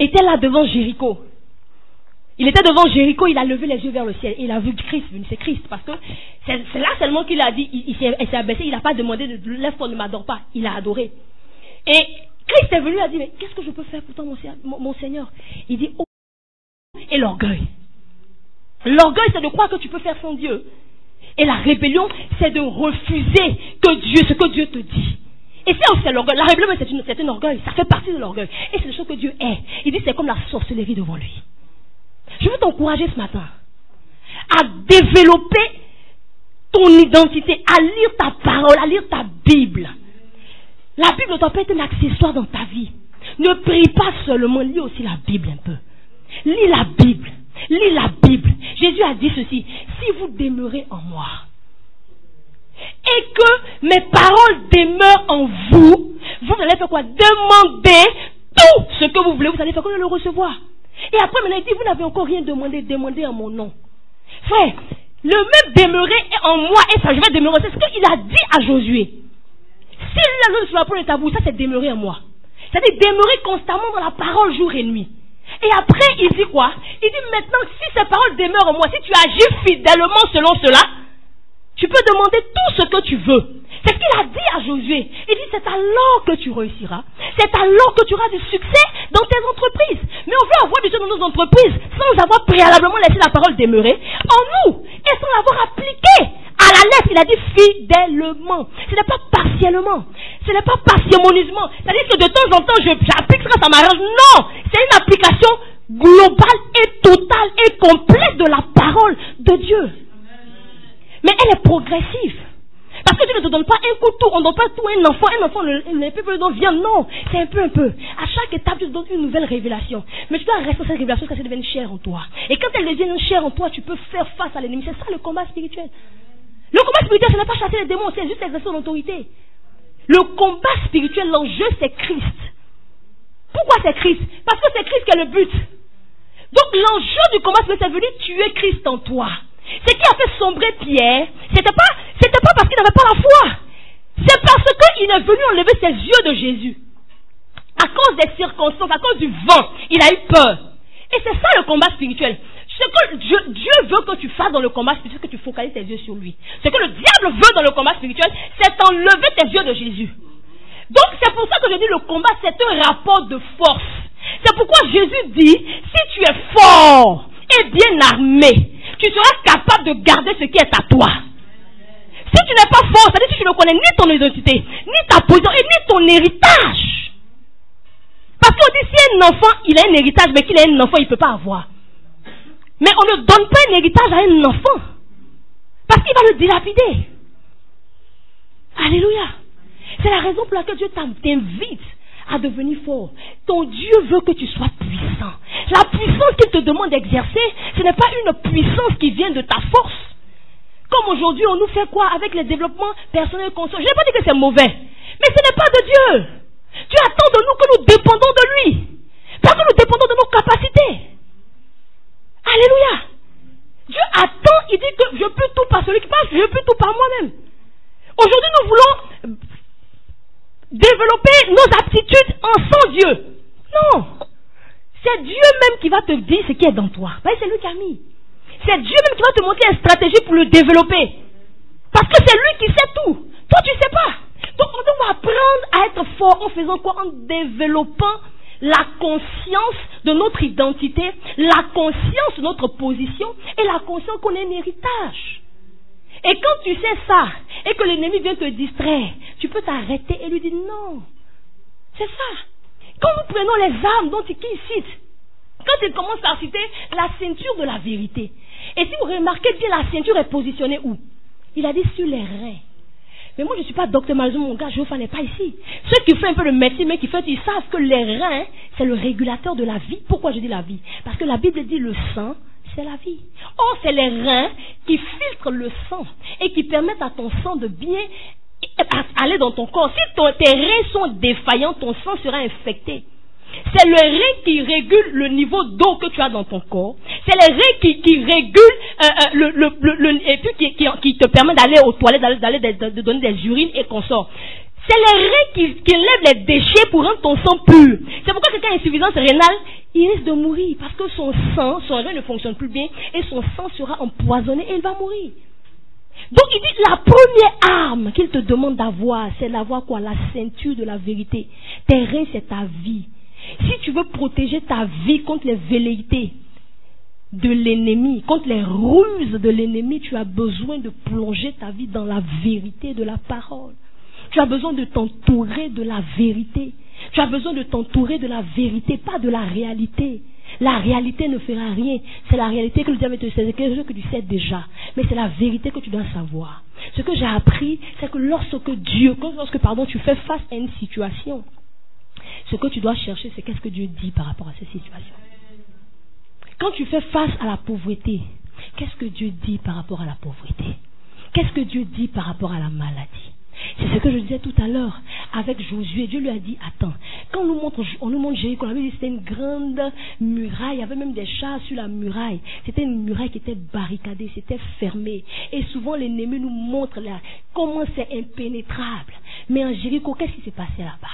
était là devant Jéricho. Il était devant Jéricho, il a levé les yeux vers le ciel et il a vu Christ venir. C'est Christ parce que c'est là seulement qu'il a dit, il s'est abaissé, il n'a pas demandé de lève-toi, ne m'adore pas, il a adoré. Et Christ est venu et a dit, mais qu'est-ce que je peux faire pour toi mon Seigneur? Il dit, oh, et l'orgueil. L'orgueil, c'est de croire que tu peux faire sans Dieu. Et la rébellion, c'est de refuser ce que Dieu te dit. Et c'est l'orgueil. La rébellion, c'est un orgueil. Ça fait partie de l'orgueil. Et c'est le chose que Dieu est. Il dit, c'est comme la sorcellerie devant lui. Je veux t'encourager ce matin à développer ton identité, à lire ta parole, à lire ta Bible. La Bible ne doit pas être un accessoire dans ta vie. Ne prie pas seulement, lis aussi la Bible un peu. Lis la Bible. Lis la Bible. Jésus a dit ceci, si vous demeurez en moi et que mes paroles demeurent en vous, vous allez faire quoi? Demander tout ce que vous voulez, vous allez faire quoi? Le recevoir. Et après maintenant il dit, vous n'avez encore rien demandé, demandez en mon nom. Frère, le même demeurer en moi et ça je vais demeurer, c'est ce qu'il a dit à Josué. Si lui a donné sur la peau de ta bouche, ça c'est demeurer en moi. C'est-à-dire demeurer constamment dans la parole jour et nuit. Et après, il dit quoi? Il dit maintenant, si ces paroles demeurent en moi, si tu agis fidèlement selon cela, tu peux demander tout ce que tu veux. C'est ce qu'il a dit à Josué. Il dit, c'est alors que tu réussiras. C'est alors que tu auras du succès dans tes entreprises. Mais on veut avoir du succès dans nos entreprises sans avoir préalablement laissé la parole demeurer en nous. Et sans l'avoir appliquée à la lettre. Il a dit fidèlement. Ce n'est pas partiellement. Ce n'est pas parcimonieusement. C'est-à-dire que de temps en temps, j'applique ça m'arrange. Non! C'est une application globale et totale et complète de la parole de Dieu. Mais elle est progressive. Parce que Dieu ne te donne pas un coup de tour, on ne donne pas tout à un enfant ne peut pas donner viande, non, c'est un peu. À chaque étape, Dieu te donne une nouvelle révélation. Mais tu dois rester dans cette révélation jusqu'à ce qu'elle devienne chère en toi. Et quand elle devient chère en toi, tu peux faire face à l'ennemi. C'est ça le combat spirituel. Le combat spirituel, ce n'est pas chasser les démons, c'est juste exercer son autorité. Le combat spirituel, l'enjeu, c'est Christ. Pourquoi c'est Christ? Parce que c'est Christ qui est le but. Donc l'enjeu du combat spirituel, c'est venir tuer Christ en toi. Ce qui a fait sombrer Pierre, c'était pas parce qu'il n'avait pas la foi. C'est parce qu'il est venu enlever ses yeux de Jésus. À cause des circonstances, à cause du vent, il a eu peur. Et c'est ça le combat spirituel. Ce que Dieu veut que tu fasses dans le combat spirituel, c'est que tu focalises tes yeux sur lui. Ce que le diable veut dans le combat spirituel, c'est enlever tes yeux de Jésus. Donc c'est pour ça que je dis le combat, c'est un rapport de force. C'est pourquoi Jésus dit, si tu es fort et bien armé, tu seras capable de garder ce qui est à toi. Si tu n'es pas fort, c'est-à-dire que tu ne connais ni ton identité, ni ta position, et ni ton héritage. Parce qu'on dit, si un enfant, il a un héritage, mais qu'il a un enfant, il ne peut pas avoir. Mais on ne donne pas un héritage à un enfant. Parce qu'il va le dilapider. Alléluia. C'est la raison pour laquelle Dieu t'invite à devenir fort. Ton Dieu veut que tu sois puissant. La puissance qu'il te demande d'exercer, ce n'est pas une puissance qui vient de ta force. Comme aujourd'hui, on nous fait quoi avec les développements personnels et conscients? Je n'ai pas dit que c'est mauvais. Mais ce n'est pas de Dieu. Dieu attend de nous que nous dépendons de lui. Parce que nous dépendons de nos capacités. Alléluia. Dieu attend, il dit que je peux tout par celui qui passe, je peux tout par moi-même. Aujourd'hui, nous voulons développer nos aptitudes en sans Dieu. Non. C'est Dieu même qui va te dire ce qui est dans toi. C'est lui qui a mis. C'est Dieu même qui va te montrer une stratégie pour le développer. Parce que c'est lui qui sait tout. Toi, tu ne sais pas. Donc, on doit apprendre à être fort en faisant quoi? En développant la conscience de notre identité, la conscience de notre position et la conscience qu'on a un héritage. Et quand tu sais ça, et que l'ennemi vient te distraire, tu peux t'arrêter et lui dire non. C'est ça. Quand nous prenons les armes dont il cite, quand il commence à citer la ceinture de la vérité, et si vous remarquez bien, la ceinture est positionnée où? Il a dit sur les reins. Mais moi je ne suis pas docteur Malzo, mon gars, Jofa n'est pas ici. Ceux qui font un peu de médecine, mais qui font, ils savent que les reins, c'est le régulateur de la vie. Pourquoi je dis la vie? Parce que la Bible dit le sang, c'est la vie. Or, c'est les reins qui filtrent le sang et qui permettent à ton sang de bien aller dans ton corps. Si tes reins sont défaillants, ton sang sera infecté. C'est le rein qui régule le niveau d'eau que tu as dans ton corps. C'est les reins qui régulent et puis qui te permet d'aller aux toilettes, de donner des urines et consorts. C'est les reins qui lèvent les déchets pour rendre ton sang pur. C'est pourquoi quelqu'un a insuffisance rénale, il risque de mourir parce que son rein ne fonctionne plus bien et son sang sera empoisonné et il va mourir. Donc il dit la première arme qu'il te demande d'avoir, c'est d'avoir quoi? La ceinture de la vérité. Tes reins, c'est ta vie. Si tu veux protéger ta vie contre les velléités de l'ennemi, contre les ruses de l'ennemi, tu as besoin de plonger ta vie dans la vérité de la parole. Tu as besoin de t'entourer de la vérité. Tu as besoin de t'entourer de la vérité, pas de la réalité. La réalité ne fera rien. C'est la réalité que le diable te sait, c'est quelque chose que tu sais déjà. Mais c'est la vérité que tu dois savoir. Ce que j'ai appris, c'est que lorsque tu fais face à une situation, ce que tu dois chercher, c'est qu'est-ce que Dieu dit par rapport à cette situation. Quand tu fais face à la pauvreté, qu'est-ce que Dieu dit par rapport à la pauvreté? Qu'est-ce que Dieu dit par rapport à la maladie? C'est ce que je disais tout à l'heure avec Josué. Dieu lui a dit, attends, quand on nous montre Jéricho, on avait dit c'était une grande muraille, il y avait même des chars sur la muraille. C'était une muraille qui était barricadée, c'était fermé. Et souvent l'ennemi nous montre là comment c'est impénétrable. Mais en Jéricho, qu'est-ce qui s'est passé là-bas?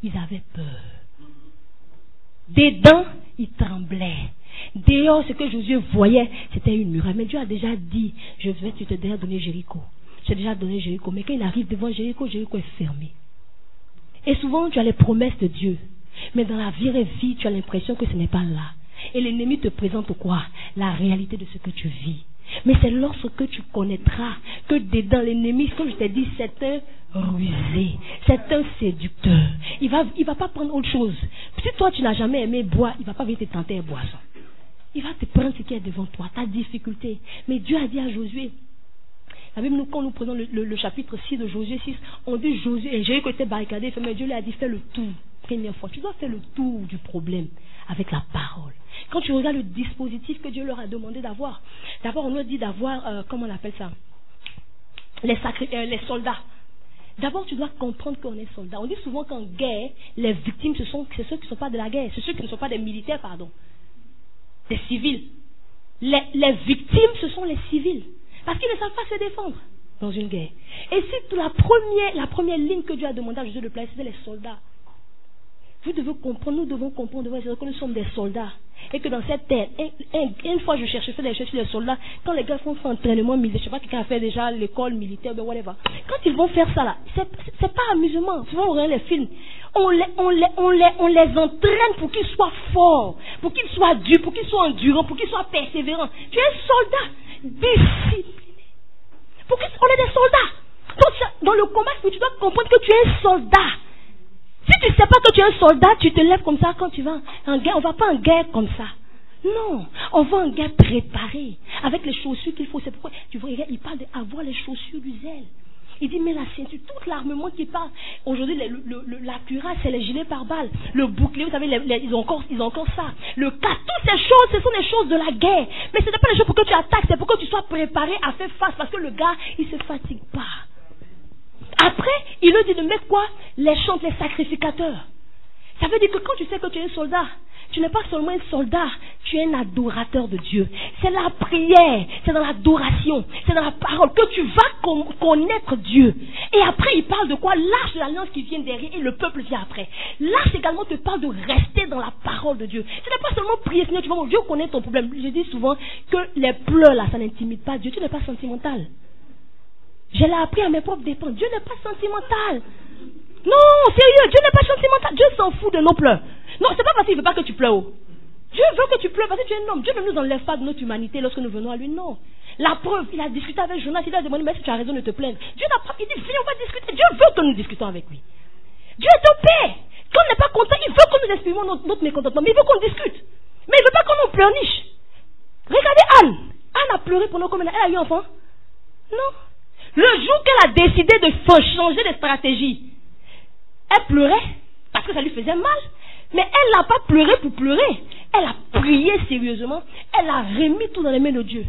Ils avaient peur. Dedans, ils tremblaient. Dehors, ce que Josué voyait, c'était une muraille. Mais Dieu a déjà dit, je vais te déjà donner Jéricho. J'ai déjà donné Jéricho. Mais quand il arrive devant Jéricho, Jéricho est fermé. Et souvent, tu as les promesses de Dieu. Mais dans la vraie vie, tu as l'impression que ce n'est pas là. Et l'ennemi te présente quoi? La réalité de ce que tu vis. Mais c'est lorsque tu connaîtras que dedans l'ennemi, comme je t'ai dit, c'est un rusé, c'est un séducteur. Il va pas prendre autre chose. Si toi tu n'as jamais aimé boire, il va pas venir te tenter un boisson. Il va te prendre ce qui est devant toi, ta difficulté. Mais Dieu a dit à Josué, même quand nous prenons le chapitre 6 de Josué 6, on dit Josué, et Jéricho était barricadé, mais Dieu lui a dit fais le tour. Première fois, tu dois faire le tour du problème avec la parole. Quand tu regardes le dispositif que Dieu leur a demandé d'avoir, d'abord on leur dit d'avoir, comment on appelle ça? les soldats. D'abord, tu dois comprendre qu'on est soldat. On dit souvent qu'en guerre, les victimes, c'est ceux qui ne sont pas de la guerre. C'est ceux qui ne sont pas des militaires, pardon. Des civils. Les victimes, ce sont les civils. Parce qu'ils ne savent pas se défendre dans une guerre. Et c'est la première ligne que Dieu a demandé à Josué de placer, c'est les soldats. Vous devez comprendre, nous devons comprendre que nous sommes des soldats. Et que dans cette terre, une fois je cherchais faire des choses sur les soldats, quand les gars font un entraînement militaire, je sais pas, quelqu'un a fait déjà l'école militaire, ben whatever. Quand ils vont faire ça là, c'est pas amusement. Souvent on regarde les films, on les entraîne pour qu'ils soient forts, pour qu'ils soient durs, pour qu'ils soient endurants, pour qu'ils soient persévérants. Tu es un soldat discipliné. On est des soldats. Donc dans le combat, tu dois comprendre que tu es un soldat. Si tu ne sais pas que tu es un soldat, tu te lèves comme ça quand tu vas en guerre. On ne va pas en guerre comme ça. Non, on va en guerre préparée, avec les chaussures qu'il faut. C'est pourquoi, tu vois, il parle d'avoir les chaussures du zèle. Il dit, mais la ceinture, tout l'armement qui parle. Aujourd'hui, la cuirasse, c'est les gilets pare-balles. Le bouclier, vous savez, ils ont encore ça. Le casque, toutes ces choses, ce sont des choses de la guerre. Mais ce n'est pas des choses pour que tu attaques, c'est pour que tu sois préparé à faire face. Parce que le gars, il ne se fatigue pas. Après, il leur dit de mettre quoi? Les chantres, les sacrificateurs. Ça veut dire que quand tu sais que tu es un soldat, tu n'es pas seulement un soldat, tu es un adorateur de Dieu. C'est la prière, c'est dans l'adoration, c'est dans la parole que tu vas connaître Dieu. Et après, il parle de quoi? L'arche de l'alliance qui vient derrière et le peuple vient après. L'arche également te parle de rester dans la parole de Dieu. Ce n'est pas seulement prier, Seigneur, tu vas, Dieu connaît ton problème. Je dis souvent que les pleurs là, ça n'intimide pas Dieu. Tu n'es pas sentimental. Je l'ai appris à mes propres dépens. Dieu n'est pas sentimental. Non, sérieux, Dieu n'est pas sentimental. Dieu s'en fout de nos pleurs. Non, c'est pas parce qu'il ne veut pas que tu pleures. Dieu veut que tu pleures parce que tu es un homme. Dieu ne nous enlève pas de notre humanité lorsque nous venons à lui. Non. La preuve, il a discuté avec Jonas. Il a demandé, mais si tu as raison de te plaindre. Dieu n'a pas. Il dit, viens, on va discuter. Dieu veut que nous discutons avec lui. Dieu est au paix. Quand on n'est pas content, il veut que nous exprimons notre mécontentement. Mais il veut qu'on discute. Mais il ne veut pas qu'on nous pleurniche. Regardez Anne. Anne a pleuré pendant combien d'années? Elle a eu enfant? Non. Le jour qu'elle a décidé de changer de stratégie, elle pleurait parce que ça lui faisait mal. Mais elle n'a pas pleuré pour pleurer. Elle a prié sérieusement. Elle a remis tout dans les mains de Dieu.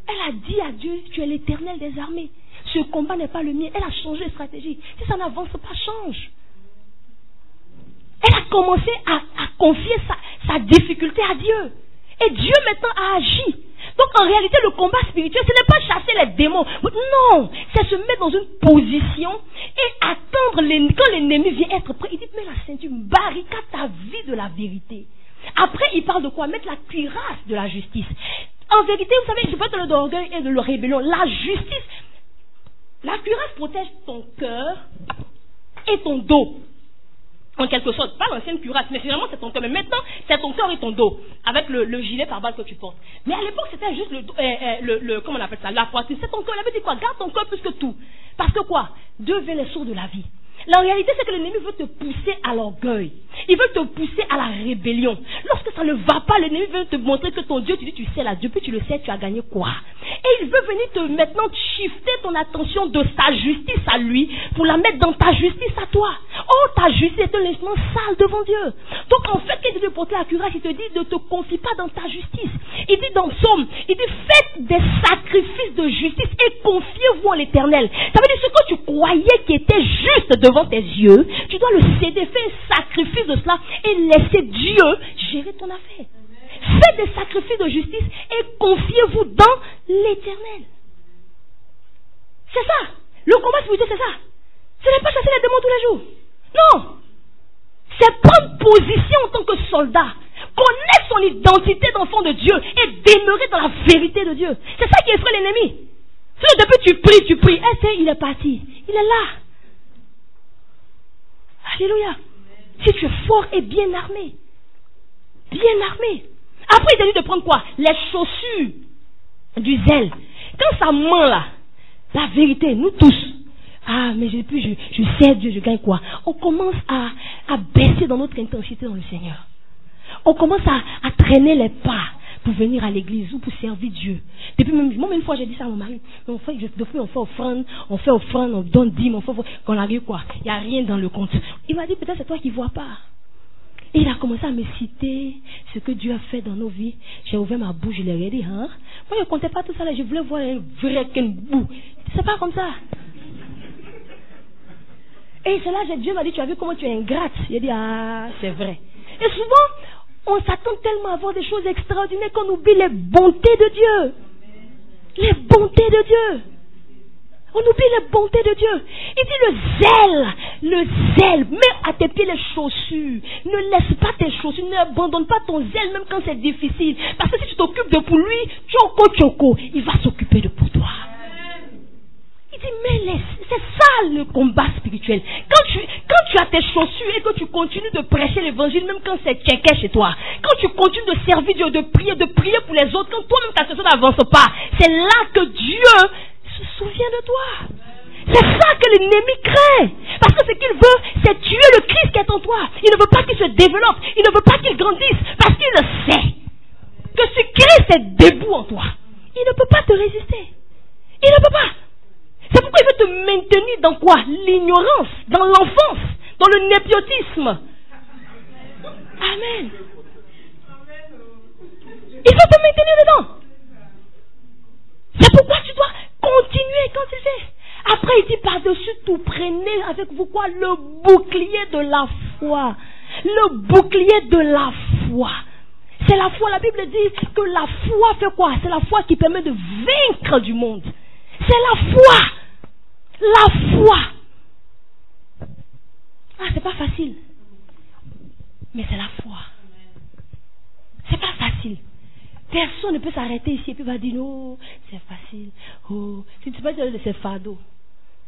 Elle a dit à Dieu, tu es l'Éternel des armées. Ce combat n'est pas le mien. Elle a changé de stratégie. Si ça n'avance pas, change. Elle a commencé à confier sa difficulté à Dieu. Et Dieu maintenant a agi. Donc en réalité, le combat spirituel, ce n'est pas chasser les démons. Non, c'est se mettre dans une position et attendre quand l'ennemi vient être prêt. Il dit, mets la ceinture, barricade ta vie de la vérité. Après, il parle de quoi? Mettre la cuirasse de la justice. En vérité, vous savez, je parle de l'orgueil et de la rébellion. La justice, la cuirasse protège ton cœur et ton dos. En quelque sorte, pas l'ancienne cuirasse, mais finalement c'est ton cœur. Mais maintenant, c'est ton cœur et ton dos, avec le gilet pare-balles que tu portes. Mais à l'époque, c'était juste comment on appelle ça, la poitrine. C'est ton cœur. Il avait dit quoi? Garde ton cœur plus que tout. Parce que quoi? Dieu veut les sourds de la vie. La réalité, c'est que l'ennemi veut te pousser à l'orgueil. Il veut te pousser à la rébellion. Lorsque ça ne va pas, l'ennemi veut te montrer que ton Dieu, tu dis, tu sais là, depuis tu le sais, tu as gagné quoi? Et il veut venir maintenant shifter ton attention de sa justice à lui pour la mettre dans ta justice à toi. Oh, ta justice est un instrument sale devant Dieu. Donc en fait, quand il veut porter la cuirasse, il te dit, ne te confie pas dans ta justice. Il dit dans Psaume, il dit, faites des sacrifices de justice et confiez-vous en l'Éternel. Ça veut dire ce que tu croyais qui était juste devant tes yeux, tu dois le céder, fais un sacrifice de cela et laisser Dieu gérer ton affaire. Faites des sacrifices de justice et confiez-vous dans l'Éternel. C'est ça. Le combat spirituel, c'est ça. Ce n'est pas chasser les démons tous les jours. Non. C'est prendre position en tant que soldat. Connaître son identité d'enfant de Dieu et demeurer dans la vérité de Dieu. C'est ça qui effraie l'ennemi. Si depuis tu pries. Il est parti. Il est là. Alléluia. Si tu es fort et bien armé. Bien armé. Après, il t'a dit de prendre quoi? Les chaussures du zèle. Quand ça ment là, la vérité, nous tous. Ah, mais je sais Dieu, je gagne quoi? On commence à baisser dans notre intensité dans le Seigneur. On commence à traîner les pas pour venir à l'église ou pour servir Dieu. Depuis même une fois j'ai dit ça à mon mari. On fait offrande, on donne dîme, on arrive quoi? Il n'y a rien dans le compte. Il m'a dit peut-être c'est toi qui ne vois pas. Et il a commencé à me citer ce que Dieu a fait dans nos vies. J'ai ouvert ma bouche, je l'ai regardé. Moi, je ne comptais pas tout ça là. Je voulais voir un vrai bout. C'est pas comme ça. Et c'est là que Dieu m'a dit, tu as vu comment tu es ingrate. J'ai dit, ah, c'est vrai. Et souvent, on s'attend tellement à voir des choses extraordinaires qu'on oublie les bontés de Dieu. Les bontés de Dieu. On oublie les bontés de Dieu. Il dit le zèle. Mets à tes pieds les chaussures. Ne laisse pas tes chaussures. N'abandonne pas ton zèle même quand c'est difficile. Parce que si tu t'occupes de pour lui, choco, il va s'occuper de pour toi. Il dit, mais c'est ça le combat spirituel. Quand tu as tes chaussures et que tu continues de prêcher l'évangile, même quand c'est tchéké chez toi, quand tu continues de servir Dieu, de prier pour les autres, quand toi-même ta situation n'avance pas, c'est là que Dieu se souvient de toi. C'est ça que l'ennemi craint. Parce que ce qu'il veut, c'est tuer le Christ qui est en toi. Il ne veut pas qu'il se développe. Il ne veut pas qu'il grandisse. Parce qu'il le sait. Que ce Christ est debout en toi. Il ne peut pas te résister. Il ne peut pas. C'est pourquoi il veut te maintenir dans quoi? L'ignorance, dans l'enfance, dans le népiotisme. Amen. Il veut te maintenir dedans. C'est pourquoi tu dois continuer quand il fait. Après, il dit par-dessus tout, prenez avec vous quoi? Le bouclier de la foi. Le bouclier de la foi. C'est la foi. La Bible dit que la foi fait quoi? C'est la foi qui permet de vaincre du monde. C'est la foi. La foi. Ah, c'est pas facile. Mais c'est la foi. C'est pas facile. Personne ne peut s'arrêter ici et puis va dire non, c'est facile. Oh, si tu peux dire c'est fardeau.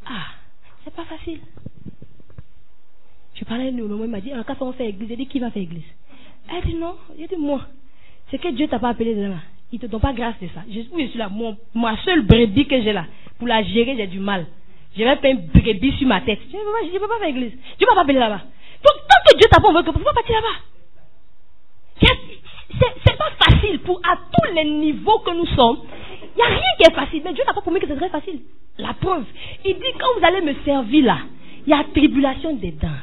Ah, c'est pas facile. Je parlais à une maman, elle m'a dit, quand on fait église, j'ai dit qui va faire église? Elle dit non, j'ai dit moi. C'est que Dieu t'a pas appelé de là. Il te donne pas grâce de ça. Je suis là, ma seule brebis que j'ai là, pour la gérer, j'ai du mal. Je vais faire une brebis sur ma tête. Je ne peux pas faire église. Dieu m'a pas appelé là-bas. Donc, tant que Dieu t'a pas envoyé, pourquoi pas partir là-bas? C'est pas facile à tous les niveaux que nous sommes. Il n'y a rien qui est facile. Mais Dieu n'a pas promis que c'est très facile. La preuve, il dit quand vous allez me servir là, il y a tribulation dedans.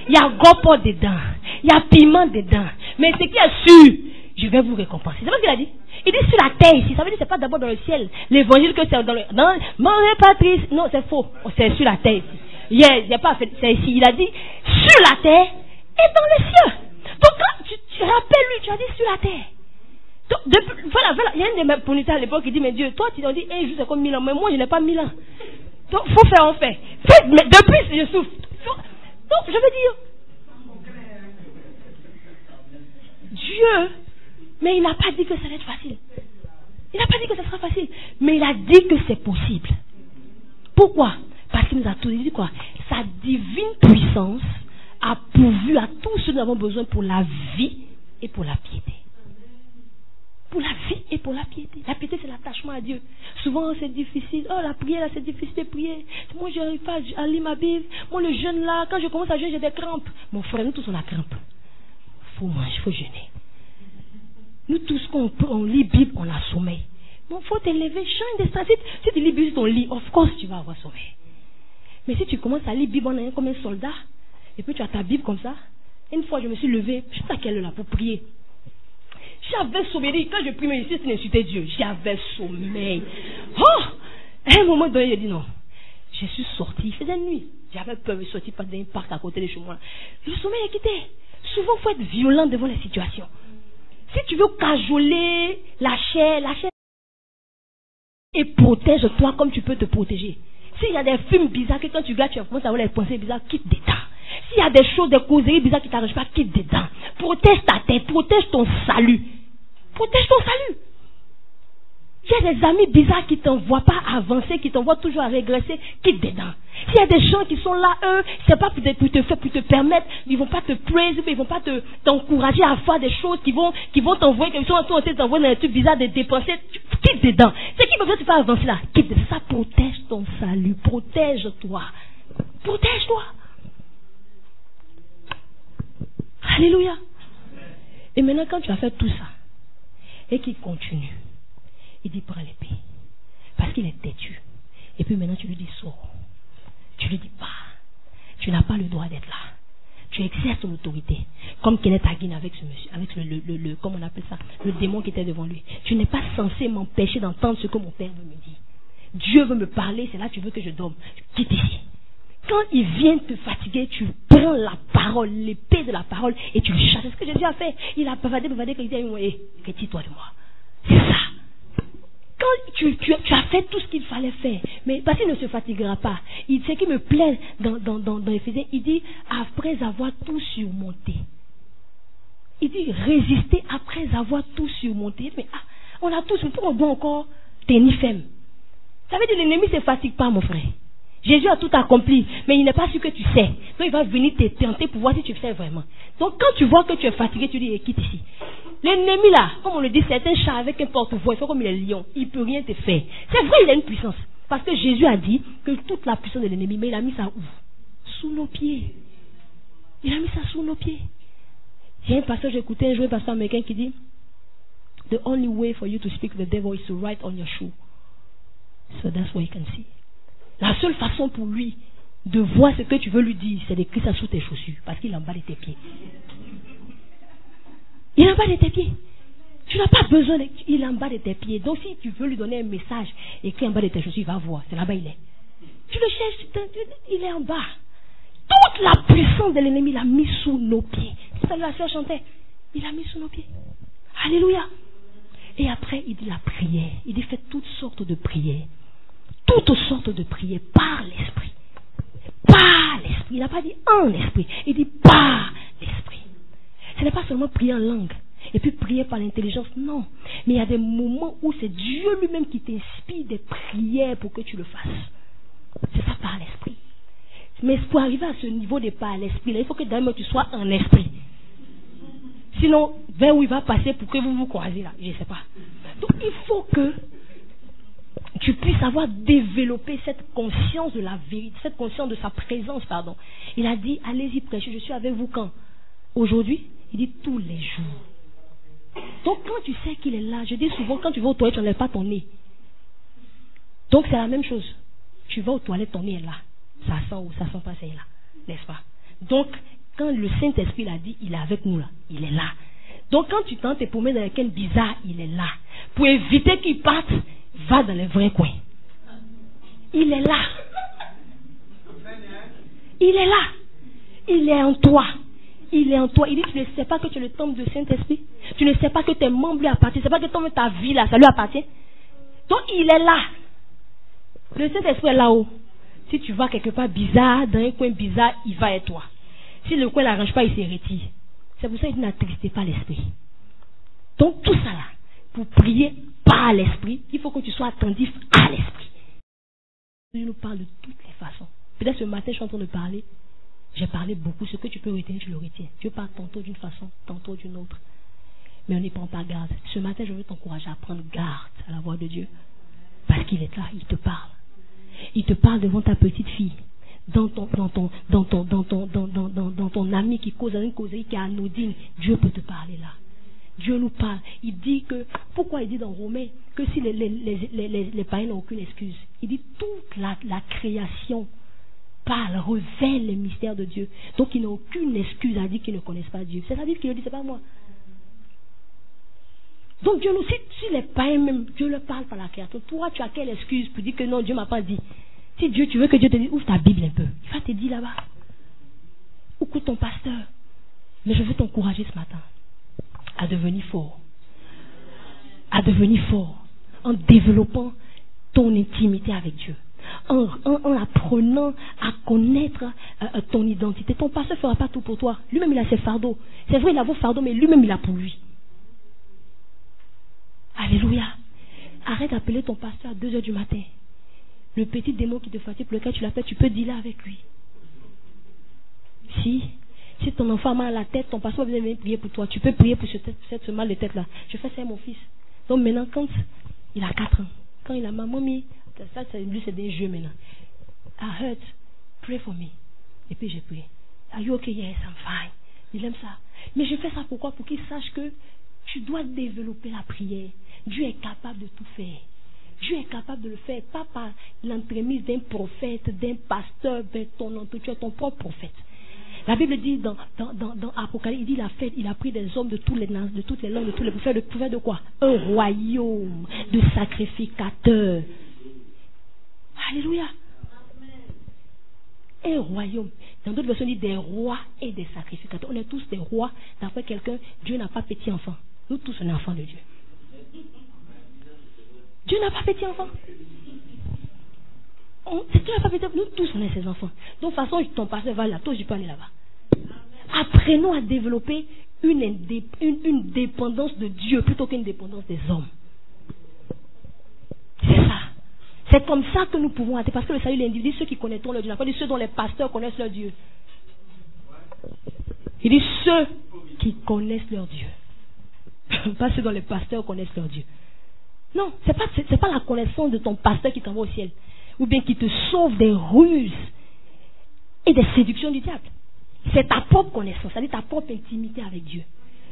Il y a gopo dedans. Il y a piment dedans. Mais ce qui est sûr, je vais vous récompenser. C'est pas ce qu'il a dit. Il dit sur la terre ici. Ça veut dire que c'est pas d'abord dans le ciel. L'évangile que c'est dans le... Marie Patrice. Non, c'est faux. C'est sur la terre ici. Il n'y a pas fait. C'est ici. Il a dit sur la terre et dans les cieux. Donc quand tu rappelles-lui, tu as dit sur la terre. Donc, voilà, il y a un de mes poniteurs à l'époque qui dit, mais Dieu, toi tu as dit un jour c'est comme 1000 ans, mais moi je n'ai pas 1000 ans. Donc faut faire, on fait. Mais depuis je souffre. Donc je veux dire, Dieu, mais il n'a pas dit que ça va être facile. Il n'a pas dit que ça sera facile, mais il a dit que c'est possible. Pourquoi? Parce qu'il nous a tout dit quoi? Sa divine puissance a pourvu à tout ce que nous avons besoin pour la vie et pour la piété. Pour la vie et pour la piété. La piété, c'est l'attachement à Dieu. Souvent, c'est difficile. Oh, la prière, là, c'est difficile de prier. Moi, je n'arrive pas à lire ma Bible. Moi, le jeûne, là, quand je commence à jeûner, j'ai des crampes. Mon frère, nous tous, on a crampes. Il faut manger, il faut jeûner. Nous tous, quand on lit Bible, on a sommeil. Mais il faut te lever, change de stratégie. Si tu lis Bible sur ton lit, of course, tu vas avoir sommeil. Mais si tu commences à lire Bible, on est comme un soldat. Et puis, tu as ta Bible comme ça. Une fois, je me suis levé, je sais pas quelle heure là, pour prier. J'avais sommeil. Quand je priais ici, c'est d'insulter Dieu. J'avais sommeil. Oh! À un moment donné, j'ai dit non. Je suis sorti. Il faisait nuit. J'avais peur de sortir par un parc à côté de chez moi. Le sommeil est quitté. Souvent, il faut être violent devant les situations. Si tu veux cajoler la chair et protège-toi comme tu peux te protéger. S'il y a des films bizarres que quand tu regardes, tu commences à avoir les pensées bizarres, quitte dedans. S'il y a des choses, des causeries bizarres qui ne t'arrangent pas, quitte dedans. Protège ta tête, protège ton salut. Protège ton salut. Il y a des amis bizarres qui ne t'envoient pas avancer, qui t'envoient toujours à régresser, quitte dedans. S'il y a des gens qui sont là, eux, c'est pas pour te permettre, ils ne vont pas te praise, ils ne vont pas t'encourager à faire des choses qui vont t'envoyer, qui sont en train de t'envoyer dans des trucs bizarres, de dépenser, quitte dedans. Ce qui veut te faire avancer là, quitte dedans. Ça protège ton salut, protège-toi. Protège-toi. Alléluia. Et maintenant, quand tu as fait tout ça, et qu'il continue, il dit prends l'épée. Parce qu'il est têtu. Et puis maintenant, tu lui dis sors. Tu lui dis pas. Tu n'as pas le droit d'être là. Tu exerces ton autorité. Comme Kenneth Hagin avec ce monsieur, avec le comment on appelle ça, le démon qui était devant lui. Tu n'es pas censé m'empêcher d'entendre ce que mon père veut me dire. Dieu veut me parler, c'est là que tu veux que je dorme. Quitte ici. Quand il vient te fatiguer, tu prends la parole, l'épée de la parole, et tu le chasses. C'est ce que Jésus a fait. Il a bavardé, quand il dit, retire-toi de moi. C'est ça. Quand tu as fait tout ce qu'il fallait faire, mais parce qu'il ne se fatiguera pas. Ce qui me plaît dans Éphésiens, il dit, après avoir tout surmonté. Il dit, résister après avoir tout surmonté. Mais on a tous, pourquoi on doit encore tenir ferme? Ça veut dire que l'ennemi ne se fatigue pas, mon frère. Jésus a tout accompli, mais il n'est pas sûr que tu sais. Donc il va venir te tenter pour voir si tu sais vraiment. Donc quand tu vois que tu es fatigué, tu dis, quitte ici. L'ennemi là, comme on le dit, c'est un chat avec un porte-voix, il fait comme il est lion, il ne peut rien te faire. C'est vrai, il a une puissance. Parce que Jésus a dit que toute la puissance de l'ennemi, mais il a mis ça où? Sous nos pieds. Il a mis ça sous nos pieds. J'ai un pasteur, j'ai écouté un pasteur américain qui dit, the only way for you to speak to the devil is to write on your shoe. So that's what you can see. La seule façon pour lui de voir ce que tu veux lui dire, c'est d'écrire ça sous tes chaussures, parce qu'il est en bas de tes pieds. Il est en bas de tes pieds. Tu n'as pas besoin il est en bas de tes pieds. Donc si tu veux lui donner un message, écrit en bas de tes chaussures, il va voir. C'est là-bas il est. Tu le cherches, il est en bas. Toute la puissance de l'ennemi, il a mis sous nos pieds. C'est ça que la sœur chantait. Il a mis sous nos pieds. Alléluia. Et après, il dit la prière. Il dit faites toutes sortes de prières. Toutes sortes de prières par l'esprit. Par l'esprit. Il n'a pas dit en esprit. Il dit par l'esprit. Ce n'est pas seulement prier en langue. Et puis prier par l'intelligence. Non. Mais il y a des moments où c'est Dieu lui-même qui t'inspire des prières pour que tu le fasses. C'est ça par l'esprit. Mais pour arriver à ce niveau de par l'esprit, là, il faut que d'abord tu sois en esprit. Sinon, vers où il va passer pour que vous vous croisiez là, je ne sais pas. Donc il faut que tu puisses avoir développé cette conscience de la vérité, cette conscience de sa présence, pardon. Il a dit, allez-y prêcher, je suis avec vous quand? Aujourd'hui? Il dit tous les jours. Donc quand tu sais qu'il est là, je dis souvent, quand tu vas aux toilettes, tu n'enlèves pas ton nez. Donc c'est la même chose. Tu vas aux toilettes, ton nez est là. Ça sent ou ça sent pas, c'est là. N'est-ce pas? Donc, quand le Saint-Esprit l'a dit, il est avec nous là. Il est là. Donc quand tu tentes tes promesses dans lesquelles bizarre, il est là. Pour éviter qu'il parte, va dans les vrais coins. Il est là. Il est là. Il est en toi. Il est en toi. Il dit, tu ne sais pas que tu es le temple du Saint-Esprit. Tu ne sais pas que tes membres lui appartiennent. Tu ne sais pas que ta vie là, ça lui appartient. Donc il est là. Le Saint-Esprit est là-haut. Si tu vas quelque part bizarre, dans un coin bizarre, il va être toi. Si le coin n'arrange pas, il se retire. C'est pour ça qu'il n'attristez pas l'esprit. Donc tout ça là, pour prier par l'esprit, il faut que tu sois attentif à l'esprit. Dieu nous parle de toutes les façons. Peut-être ce matin, je suis en train de parler. J'ai parlé beaucoup. Ce que tu peux retenir, tu le retiens. Dieu parle tantôt d'une façon, tantôt d'une autre. Mais on n'y prend pas garde. Ce matin, je veux t'encourager à prendre garde à la voix de Dieu. Parce qu'il est là, il te parle. Il te parle devant ta petite fille. Dans ton ami qui cause une causerie qui est anodine. Dieu peut te parler là. Dieu nous parle. Il dit que, pourquoi il dit dans Romains que si les païens n'ont aucune excuse? Il dit toute la création parle, révèle les mystères de Dieu. Donc ils n'ont aucune excuse à dire qu'ils ne connaissent pas Dieu. C'est-à-dire qu'il le dit, c'est pas moi. Donc Dieu nous, si les païens même, Dieu leur parle par la créature. Toi, tu as quelle excuse pour dire que non, Dieu m'a pas dit? Si Dieu, tu veux que Dieu te dise, ouvre ta Bible un peu. Il va te dire là-bas. Ou écoute ton pasteur. Mais je veux t'encourager ce matin à devenir fort. À devenir fort. En développant ton intimité avec Dieu. En apprenant à connaître ton identité. Ton pasteur ne fera pas tout pour toi. Lui-même, il a ses fardeaux. C'est vrai, il a vos fardeaux, mais lui-même, il a pour lui. Alléluia. Arrête d'appeler ton pasteur à 2h du matin. Le petit démon qui te fatigue, pour lequel tu l'appelles, tu peux dealer avec lui. Si ton enfant a mal à la tête, ton pasteur va venir prier pour toi. Tu peux prier pour ce mal de tête-là. Je fais ça à mon fils. Donc maintenant, quand il a 4 ans, quand il a ma mamie, ça, lui, c'est des jeux maintenant. I hurt, pray for me. Et puis j'ai prié. Are you okay? Yes, I'm fine. Il aime ça. Mais je fais ça pourquoi? Pour qu'il sache que tu dois développer la prière. Dieu est capable de tout faire. Dieu est capable de le faire, pas par l'entremise d'un prophète, d'un pasteur, tu es ton propre prophète. La Bible dit dans Apocalypse, il dit il a pris des hommes de toutes les langues, de toutes les pour faire de quoi? Un royaume de sacrificateurs. Alléluia. Un royaume. Dans d'autres versions, il dit des rois et des sacrificateurs. On est tous des rois. D'après quelqu'un, Dieu n'a pas petit enfant. Nous tous, on est enfants de Dieu. Dieu n'a pas petit enfant. Dieu n'a pas petit enfant. Nous tous, on est ses enfants. Donc, de toute façon, ton pasteur va là. Toi, je peux aller là-bas. Apprenons à développer une dépendance de Dieu plutôt qu'une dépendance des hommes. C'est ça. C'est comme ça que nous pouvons atteindre. Parce que le salut de l'individu, ceux qui connaîtront leur Dieu. Il n'a pas dit ceux dont les pasteurs connaissent leur Dieu. Il dit ceux qui connaissent leur Dieu. Pas ceux dont les pasteurs connaissent leur Dieu. Non, c'est pas la connaissance de ton pasteur qui t'envoie au ciel. Ou bien qui te sauve des ruses et des séductions du diable. C'est ta propre connaissance, c'est-à-dire ta propre intimité avec Dieu.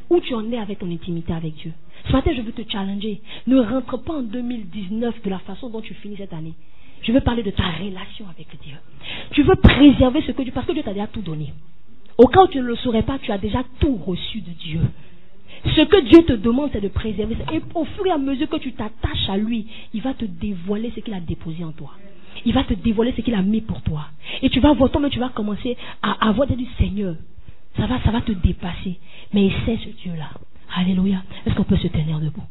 Où tu en es avec ton intimité avec Dieu. Ce matin, je veux te challenger. Ne rentre pas en 2019 de la façon dont tu finis cette année. Je veux parler de ta relation avec Dieu. Tu veux préserver ce que Dieu... Parce que Dieu t'a déjà tout donné. Au cas où tu ne le saurais pas, tu as déjà tout reçu de Dieu. Ce que Dieu te demande, c'est de préserver. Et au fur et à mesure que tu t'attaches à lui, il va te dévoiler ce qu'il a déposé en toi. Il va te dévoiler ce qu'il a mis pour toi. Et tu vas voir, toi-même, tu vas commencer à avoir du Seigneur. Ça va te dépasser. Mais essaie ce Dieu-là. Alléluia. Est-ce qu'on peut se tenir debout?